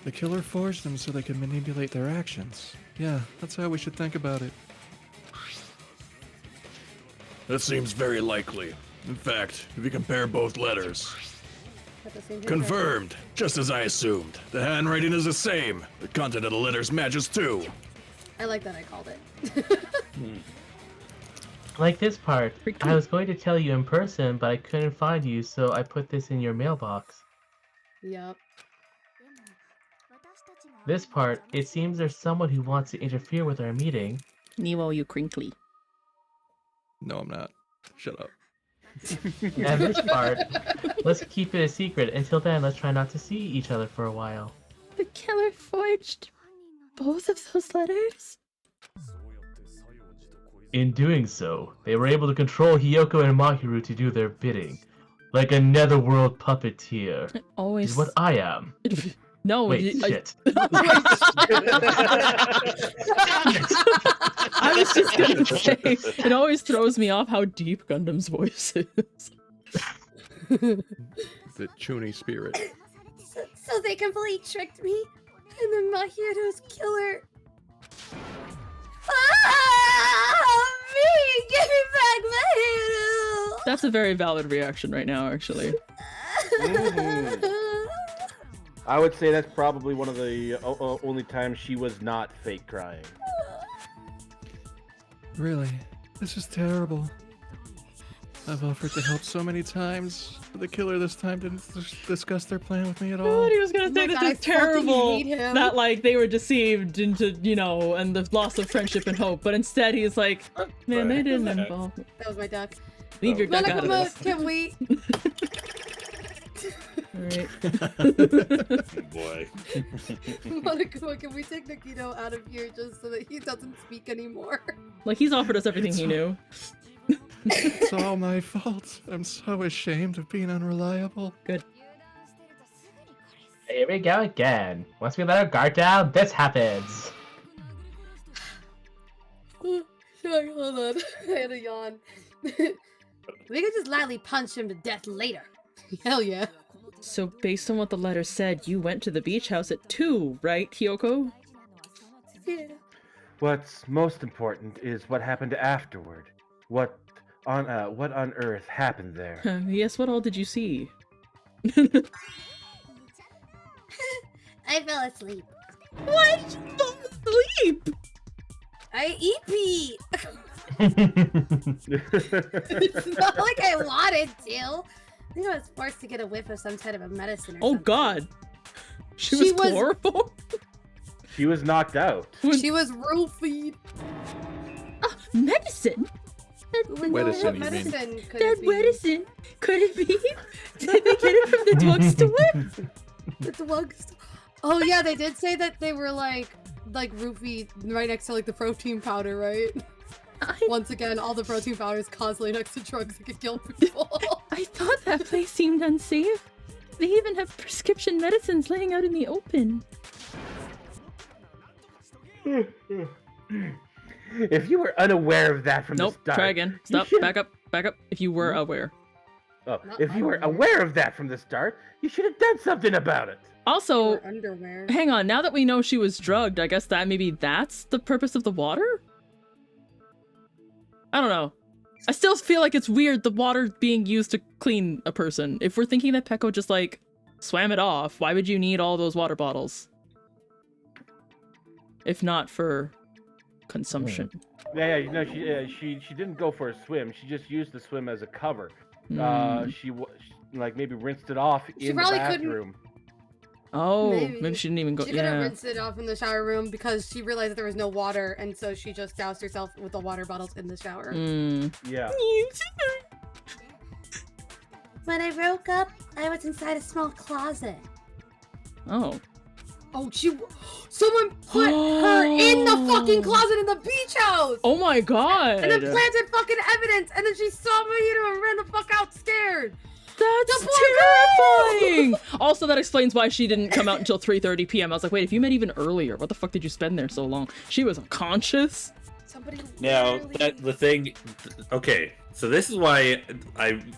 The killer forged them so they could manipulate their actions. Yeah, that's how we should think about it. That seems very likely. In fact, if you compare both letters, At the same time. confirmed, just as I assumed. The handwriting is the same. The content of the letters matches too. I like that I called it. Like this part, Pretty I was going to tell you in person, but I couldn't find you, so I put this in your mailbox. Yep. This part, it seems there's someone who wants to interfere with our meeting. Niwo, you crinkly. No, I'm not. Shut up. And this part, let's keep it a secret. Until then, let's try not to see each other for a while. The killer forged both of those letters? In doing so, they were able to control Hiyoko and Mahiru to do their bidding. Like a netherworld puppeteer. It always. Is what I am. No, Wait, I shit. I was just gonna say, it always throws me off how deep Gundam's voice is. The Chuni spirit. So they completely tricked me, and then Mahiru's killer. Ah! Give me back my halo! That's a very valid reaction right now, actually. I would say that's probably one of the only times she was not fake crying. Really? This is terrible. I've offered to help so many times, but the killer this time didn't discuss their plan with me at I all. thought he was gonna say Look, that I it's terrible fucking hate him. that like they were deceived into, you know, and the loss of friendship and hope, but instead he's like, man, they didn't involve me. That was my duck. Leave your duck out of Monokuma, this. can we? Alright. Boy. Monokuma, can we take Nagito out of here just so that he doesn't speak anymore? Like, he's offered us everything he knew. It's all my fault. I'm so ashamed of being unreliable. Good. Here we go again. Once we let our guard down, this happens. Sorry, hold on. I had a yawn. We could just lightly punch him to death later. Hell yeah. So, based on what the letter said, you went to the beach house at 2, right, Hiyoko? Yeah. What's most important is what happened afterward. What on earth happened there? Yes, what all did you see? I fell asleep. What? You fell asleep? I EP. It's not Like I wanted to. I think I was forced to get a whiff of some kind of a medicine or Oh something. god. She She was was- chloroform? She was knocked out. She was roofied. Medicine? Medicine, What you mean? medicine could That it be? medicine? Could it be? Did they get it from the drugstore? The drugs. Oh yeah, they did say that they were like roofied right next to like the protein powder, right? Once again, all the protein powders constantly next to drugs that could kill people. I thought that place seemed unsafe. They even have prescription medicines laying out in the open. If you were unaware of that from Nope, the start. try again. you Stop, should- back up. If you were aware. Oh, Not if you were unaware. aware of that from the start, you should have done something about it. Also, Or underwear. hang on, now that we know she was drugged, I guess that maybe that's the purpose of the water? I don't know. I still feel like it's weird the water being used to clean a person. If we're thinking that Peko just like swam it off, why would you need all those water bottles? If not for consumption. She didn't go for a swim. She just used the swim as a cover. She like maybe rinsed it off She in the probably couldn't- bathroom. Oh, Maybe. maybe she didn't even go. She couldn't Yeah. rinse it off in the shower room because she realized that there was no water, and so she just doused herself with the water bottles in the shower. Yeah. When I woke up, I was inside a small closet. Oh. Oh, someone put her in the fucking closet in the beach house! Oh my god. And then planted fucking evidence, and then she saw Mahito and ran the fuck out scared! That's The poor terrifying! Also, that explains why she didn't come out until 3:30 p.m. I was like, wait, if you met even earlier, what the fuck did you spend there so long? She was unconscious? Somebody Now, literally- the thing. Okay, so this is why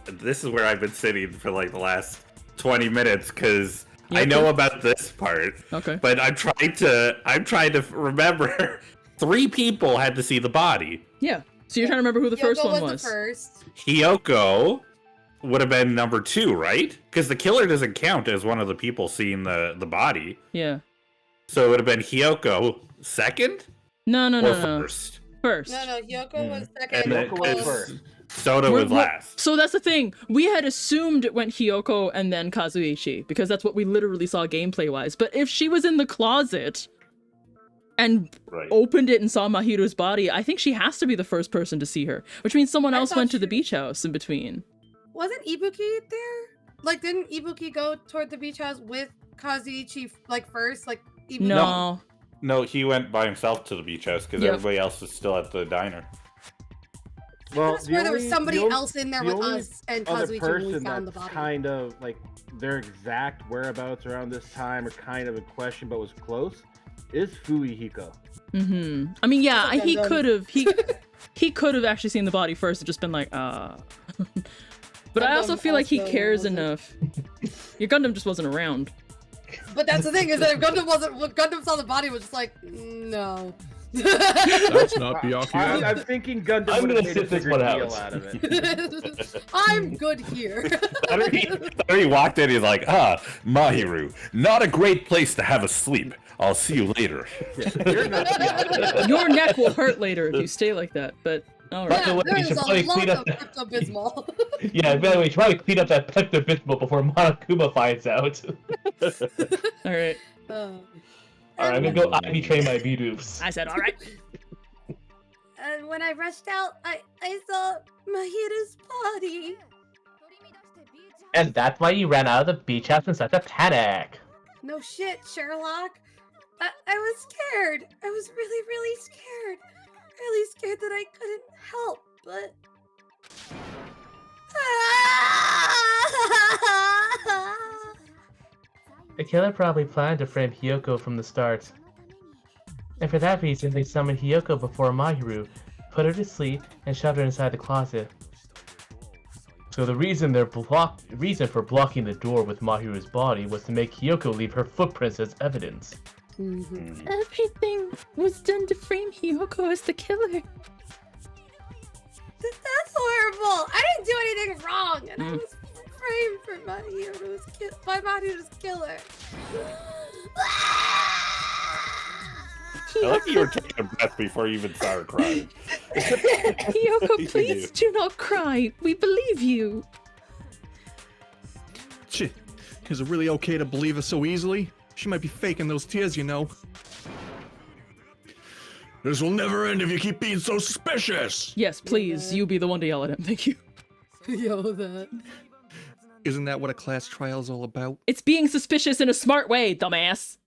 this is where I've been sitting for like the last 20 minutes because I know about this part. Okay. But I'm trying to remember. 3 people had to see the body. Yeah. So you're trying to remember who the first Hiyoko one was was. the first. Hiyoko would have been number 2, right? Because the killer doesn't count as one of the people seeing the body. Yeah. So it would have been Hiyoko second No, or first. First. No, Hiyoko was second. And then Hiyoko was because first. Soda was last. So that's the thing. We had assumed it went Hiyoko and then Kazuichi because that's what we literally saw gameplay-wise. But if she was in the closet and Right. opened it and saw Mahiru's body, I think she has to be the first person to see her. Which means someone I else thought went to the she- beach house in between. Wasn't Ibuki there? Like, didn't Ibuki go toward the beach house with Kazuichi, like, first? Like, Ibuki? No. No, he went by himself to the beach house because Yep. everybody else was still at the diner. Well, I swear there was somebody else in there the with only us and other Kazuichi when we person found the that's body. kind of like their exact whereabouts around this time are kind of in question, but was close, is Fuyuhiko. Mm-hmm. I mean, yeah, That's he done. could have he could have actually seen the body first and just been like, But I also Gundham feel like he also cares wasn't- enough. Your Gundam just wasn't around. But that's the thing, is that if Gundam saw the body, was just like, no. That's not Byakuya. I'm thinking Gundam I'm would gonna have made a sit this bigger one deal out. out of it. I'm good here. He walked in, he's like, Mahiru, not a great place to have a sleep. I'll see you later. You're not Byakuya. Your neck will hurt later if you stay like that, but alright. Yeah, way, we there's should a probably lot clean of up Pepto-Bismol. Yeah, by the way, you should probably clean up that Pepto-Bismol before Monokuma finds out. Alright. Alright, I'm gonna go IV train my B-dupes. I said alright. And when I rushed out, I saw Mahiru's body. And that's why you ran out of the beach house in such a panic. No shit, Sherlock. I was scared. I was really, really scared. Really scared that I couldn't help, but... The killer probably planned to frame Hiyoko from the start. And for that reason, they summoned Hiyoko before Mahiru, put her to sleep, and shoved her inside the closet. So the reason for blocking the door with Mahiru's body was to make Hiyoko leave her footprints as evidence. Everything was done to frame Hiyoko as the killer. That's horrible. I didn't do anything wrong, and I was framed for Mahiru's killer. I like you were taking a breath before you even started crying. Hiyoko, please do not cry. We believe you. Shit. Is it really okay to believe her so easily? She might be faking those tears, you know. This will never end if you keep being so suspicious! Yes, please, you be the one to yell at him. Thank you. Yo, that. Isn't that what a class trial is all about? It's being suspicious in a smart way, dumbass.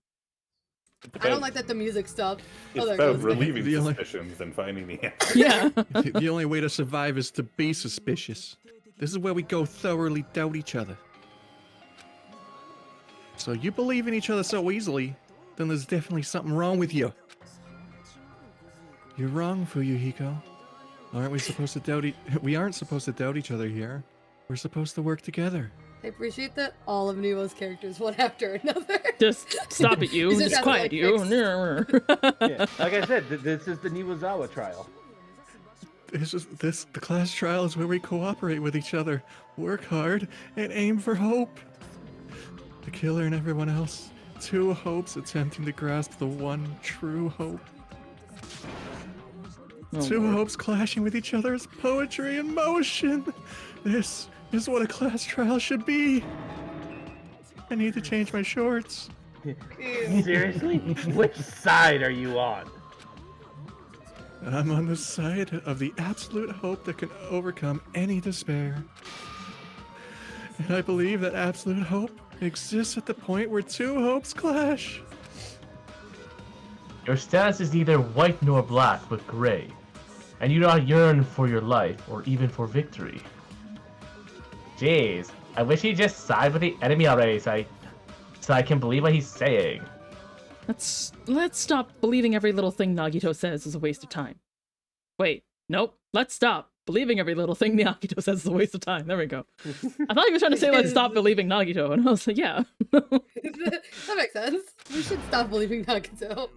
I don't like that the music stopped. It's there it about goes. relieving The only- suspicions and finding the answer. Yeah. The only way to survive is to be suspicious. This is where we go thoroughly doubt each other. So you believe in each other so easily, then there's definitely something wrong with you. You're wrong, Fuyuhiko. Aren't we supposed to doubt we aren't supposed to doubt each other here. We're supposed to work together. I appreciate that all of Niwo's characters, one after another. Just stop it, you. He's Just just quiet, like you. Yeah, like I said, this is the Niwozawa trial. The class trial is where we cooperate with each other, work hard, and aim for hope. The killer and everyone else, two hopes attempting to grasp the one true hope. Two hopes clashing with each other is poetry in motion. This is what a class trial should be. I need to change my shorts. Seriously? Which side are you on? I'm on the side of the absolute hope that can overcome any despair. And I believe that absolute hope exists at the point where two hopes clash. Your stance is neither white nor black, but gray. And you do not yearn for your life, or even for victory. Jeez, I wish he'd just side with the enemy already, so I can believe what he's saying. Let's stop believing every little thing Nagito says is a waste of time. Wait, nope. Let's stop believing every little thing Nagito says is a waste of time. There we go. I thought he was trying to say let's stop believing Nagito, and I was like, yeah. That makes sense. We should stop believing Nagito.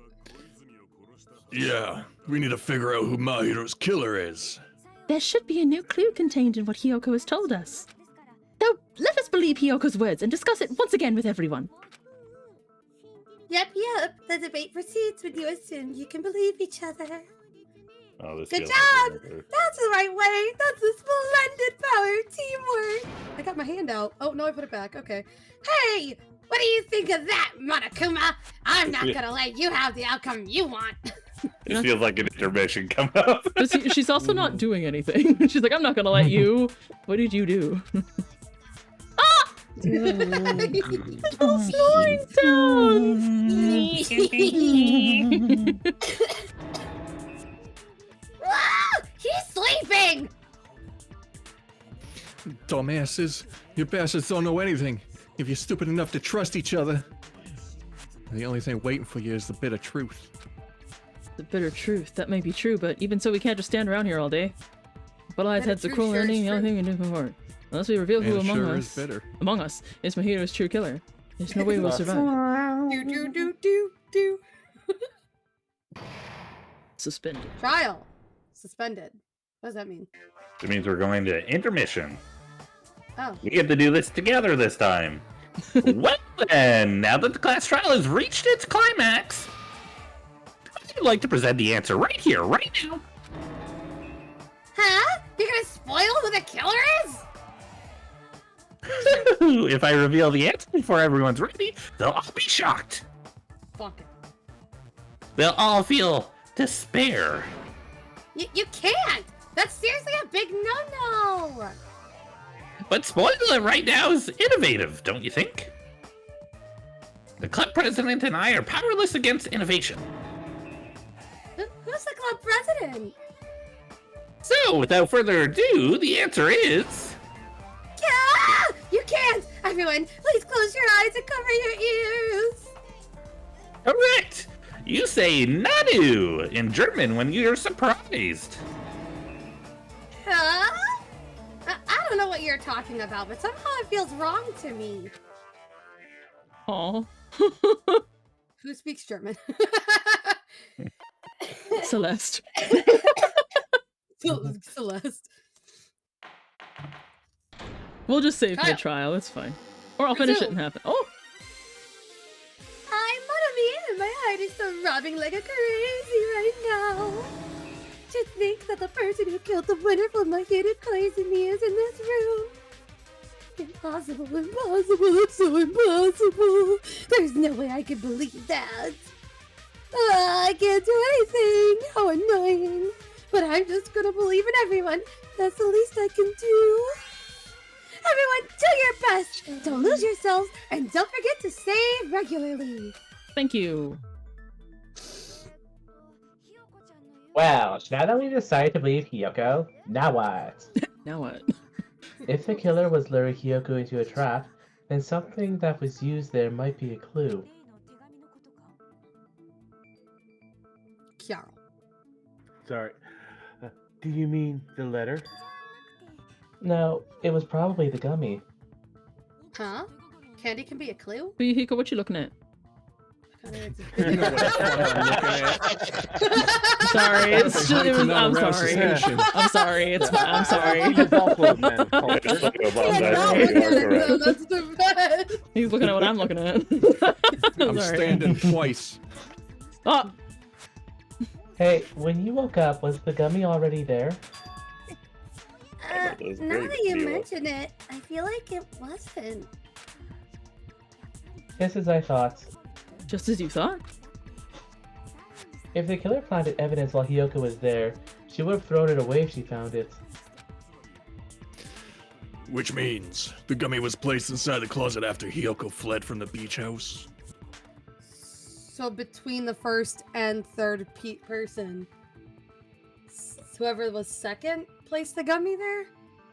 Yeah, we need to figure out who Mahiru's killer is. There should be a new clue contained in what Hiyoko has told us. So let us believe Hiyoko's words and discuss it once again with everyone. Yep. The debate proceeds when you assume you can believe each other. Oh, this Good feels job! like a- That's the right way! That's a splendid power teamwork! I got my hand out. Oh, no, I put it back. Okay. Hey! What do you think of that, Monokuma? I'm not gonna let you have the outcome you want. It feels like an intermission coming up. But she's also not doing anything. She's like, I'm not gonna let you. What did you do? Ah! Little snoring sounds! Ah! He's sleeping! Dumbasses, you bastards don't know anything. If you're stupid enough to trust each other, the only thing waiting for you is the bitter truth. The bitter truth. That may be true, but even so, we can't just stand around here all day. But I've had the cruel ending, the only thing we can do for unless we reveal who And it sure is bitter. among us is Mahiru's true killer. There's no way we'll survive. Do. Suspended. Trial. Suspended. What does that mean? It means we're going to intermission. Oh. We get to do this together this time. Well then, now that the class trial has reached its climax, I'd like to present the answer right here, right now. Huh? You're gonna spoil who the killer is? If I reveal the answer before everyone's ready, they'll all be shocked. Fuck it. They'll all feel despair. You can't! That's seriously a big no-no! But spoiling it right now is innovative, don't you think? The club president and I are powerless against innovation. Who's the club president? So, without further ado, the answer is... Ah! You can't! Everyone, please close your eyes and cover your ears! Correct! You say Nanu in German when you're surprised. Huh? I don't know what you're talking about, but somehow it feels wrong to me. Aw. Who speaks German? Celeste. Celeste. We'll just save the Kyle. trial, it's fine. Or I'll finish it and have it. Oh! I'm Monami, and my heart is throbbing like a crazy right now. To think that the person who killed the winner for my hidden crazy me is in this room. Impossible, impossible, it's so impossible. There's no way I can believe that. I can't do anything. How annoying. But I'm just gonna believe in everyone. That's the least I can do. Everyone, do your best. Don't lose yourselves, and don't forget to save regularly. Thank you. Well, now that we've decided to believe Hiyoko, now what? Now what? If the killer was luring Hiyoko into a trap, then something that was used there might be a clue. Kiara. Sorry. Do you mean the letter? No, it was probably the gummy. Huh? Candy can be a clue? Fuyuhiko, what you looking at? You know what the fuck I'm looking at. Sorry, it's just, it was, To not I'm arouse sorry. suspicion. I'm sorry, it's I'm sorry. He's also a man of culture. Just look about Yeah, that, no, you are yeah, correct. No, that's the best. He's looking at what I'm looking at. I'm Sorry. standing twice. Oh! Hey, when you woke up, was the gummy already there? That was Now great, that you Niwo. mention it, I feel like it wasn't. Just as I thought. Just as you thought? If the killer planted evidence while Hiyoko was there, she would have thrown it away if she found it. Which means the gummy was placed inside the closet after Hiyoko fled from the beach house. So between the first and third person, whoever was second placed the gummy there?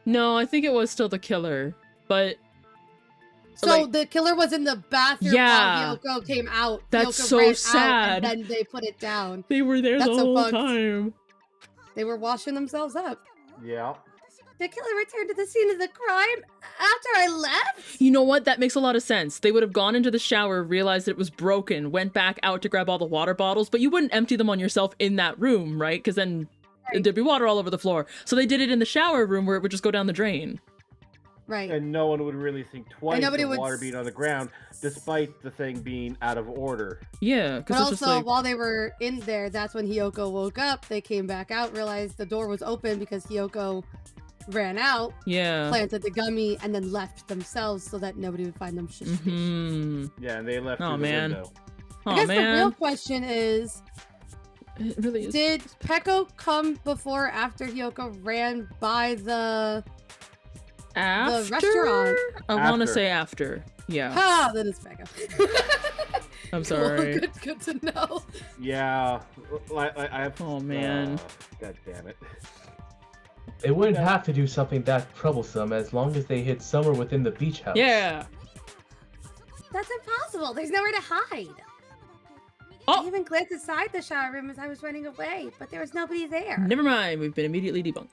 No, I think it was still the killer, but So like- the killer was in the bathroom Yeah. while Hiyoko came out. That's Hiyoko so ran out, sad. and then they put it down. they were there That's the so whole fucked. time. They were washing themselves up. Yeah. The killer returned to the scene of the crime after I left? You know what? That makes a lot of sense. They would have gone into the shower, realized it was broken, went back out to grab all the water bottles, but you wouldn't empty them on yourself in that room, right? Because then there'd be water all over the floor. So they did it in the shower room where it would just go down the drain. Right. And no one would really think twice nobody of would water being on the ground, despite the thing being out of order. Yeah, But because it's also, just like, while they were in there, that's when Hiyoko woke up. They came back out, realized the door was open because Hiyoko ran out, yeah. planted the gummy, and then left themselves so that nobody would find them suspicious. Hmm. Yeah, and they left Oh, through the man. window. Oh I guess the real man, question is, it really is. did Peko come before or after Hiyoko ran by the... After? restaurant? I want to After. say after. Yeah. Ha! Then it's Peko. I'm sorry. Good to know. Yeah, I have. Oh, man. God damn it. They wouldn't have to do something that troublesome as long as they hid somewhere within the beach house. Yeah. That's impossible. There's nowhere to hide. Oh. I even glanced inside the shower room as I was running away, but there was nobody there. Never mind. We've been immediately debunked.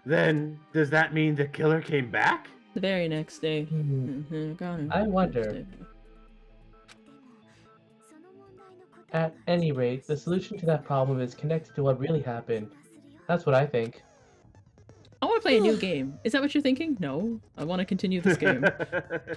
Then, does that mean the killer came back? The very next day. Hmm. Mhm, got it. I wonder. At any rate, the solution to that problem is connected to what really happened. That's what I think. I want to play a new game. Is that what you're thinking? No, I want to continue this game.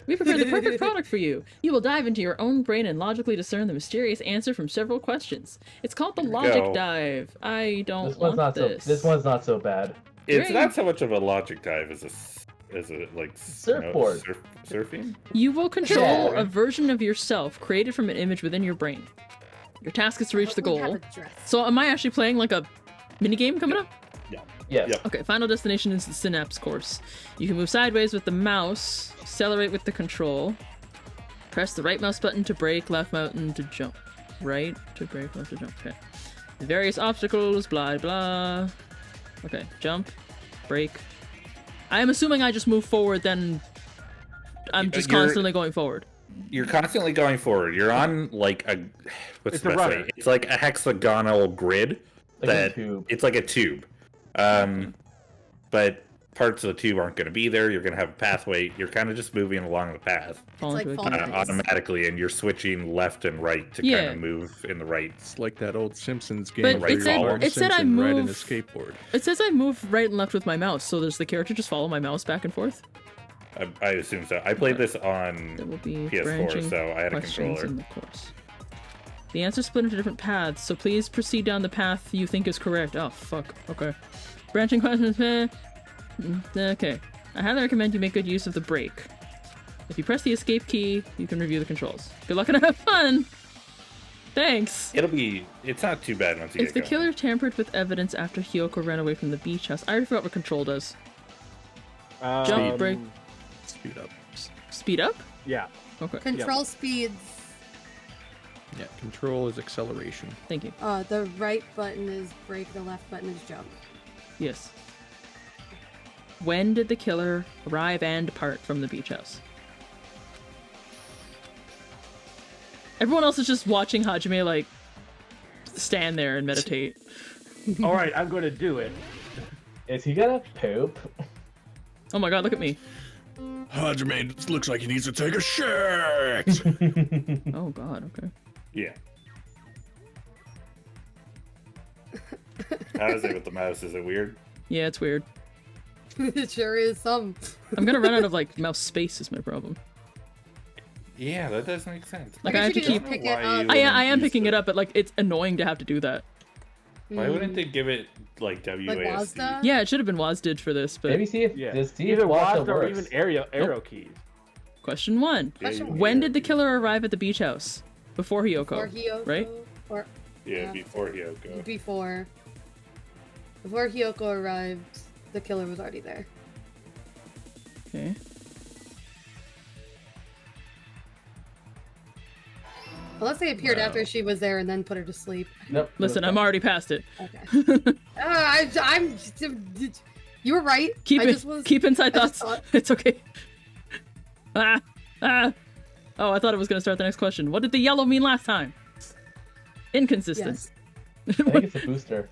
We prepared the perfect product for you. You will dive into your own brain and logically discern the mysterious answer from several questions. It's called the Logic Dive. I don't This one's want not this. so. This one's not so bad. It's Great. not so much of a logic dive as a like Surfboard. Surfing. You will control Yeah. a version of yourself created from an image within your brain. Your task is to reach the We have goal. a dress. So am I actually playing like a minigame coming up? Yes. Yep. Okay, final destination is the Synapse course. You can move sideways with the mouse, accelerate with the control, press the right mouse button to brake, left button to jump. Right to brake, left to jump. Okay. The various obstacles, blah blah. Okay, jump, brake. I am assuming I just move forward, then I'm just You're- constantly going forward. You're constantly going forward. You're on like a what's It's the a best rudder. way? It's like a hexagonal grid Like a that tube. it's like a tube. But parts of the tube aren't going to be there. You're going to have a pathway. You're kind of just moving along the path Fall like into a fall game. Nice. automatically, and you're switching left and right to kind Yeah. of move in the right. It's like that old Simpsons game But where it you're said- Bart it said I Simpson riding a move- skateboard. It says I move right and left with my mouse, so does the character just follow my mouse back and forth? I assume so. I played this on There will be PS4, branching so I had a questions controller. in the course. The answers split into different paths, so please proceed down the path you think is correct. Oh, fuck. Okay. Branching questions. Okay. I highly recommend you make good use of the brake. If you press the escape key, you can review the controls. Good luck and have fun! Thanks! It's not too bad once you If the get going. killer tampered with evidence after Hiyoko ran away from the beach house, I already forgot what control does. Jump, brake. Speed up. Speed up? Yeah. Okay. Control speeds. Yeah, control is acceleration. Thank you. The right button is brake, the left button is jump. Yes. When did the killer arrive and depart from the beach house? Everyone else is just watching Hajime, like, stand there and meditate. All right, I'm going to do it. Is he gonna poop? Oh my god, look at me. Hajime looks like he needs to take a shit. Oh god, okay. Yeah. How is it with the mouse? Is it weird? Yeah, it's weird. It sure is some. I'm gonna run out of, like, mouse space is my problem. Yeah, that does make sense. Like, guess I have you to could keep... just pick Why it up. you I wouldn't am use picking the- it up, but, like, it's annoying to have to do that. Why wouldn't they give it like Like WASD? WASD? Yeah, it should have been WASDid for this, but... Maybe see if Yeah. see if Either WASD WASD or works. even arrow keys. Question 1. Question When did the killer arrive at the beach house? Before Hiyoko, Or Hiyoko. right? Or Yeah, before Hiyoko. before. Before Hiyoko arrived, the killer was already there. Okay. Unless they appeared after she was there and then put her to sleep. Nope. Listen, I'm already past it. Okay. I'm. You were right. Keep I it. just was, Keep inside I just thoughts. thought- It's okay. Ah, ah. Oh, I thought it was gonna start the next question. What did the yellow mean last time? Inconsistent. Yes. I think it's a booster.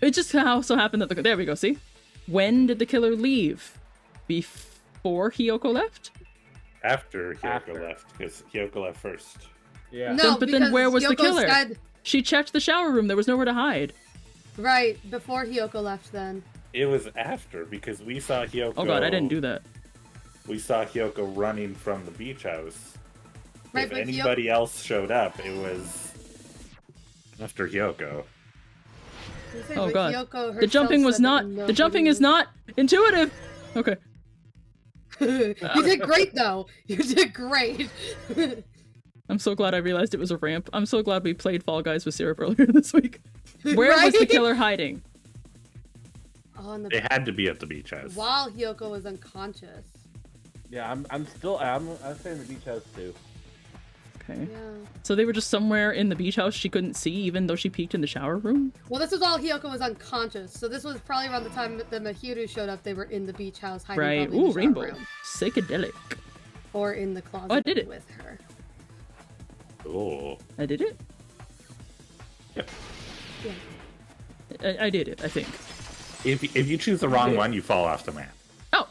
It just so happened that there we go. See, when did the killer leave? Before Hiyoko left? After Hiyoko After. left, because Hiyoko left first. Yeah. No, But then because where was the Hiyoko killer? said- She checked the shower room. There was nowhere to hide. right before Hiyoko left. Then. It was after because we saw Hiyoko. Oh god, I didn't do that. We saw Hiyoko running from the beach house. Right, If but anybody else showed up, it was after Hiyoko. Oh god, Hiyoko the jumping was not. The jumping is not intuitive. Okay. You did great though. You did great. I'm so glad I realized it was a ramp. I'm so glad we played Fall Guys with Syrup earlier this week. Where was the Right? killer hiding? On It the had to be at the beach house. while Hiyoko was unconscious. Yeah, I'm saying the beach house too. Okay. Yeah. So they were just somewhere in the beach house she couldn't see, even though she peeked in the shower room? Well, this was all Hiyoko was unconscious, so this was probably around the time that the Mahiru showed up. They were in the beach house hiding Right. probably in the Ooh, shower rainbow. room, Psychedelic. or in the closet Oh, I did it. with her. Oh. I did it? Yep. Yeah. I did it, I think. If you choose the wrong one, you fall off the map.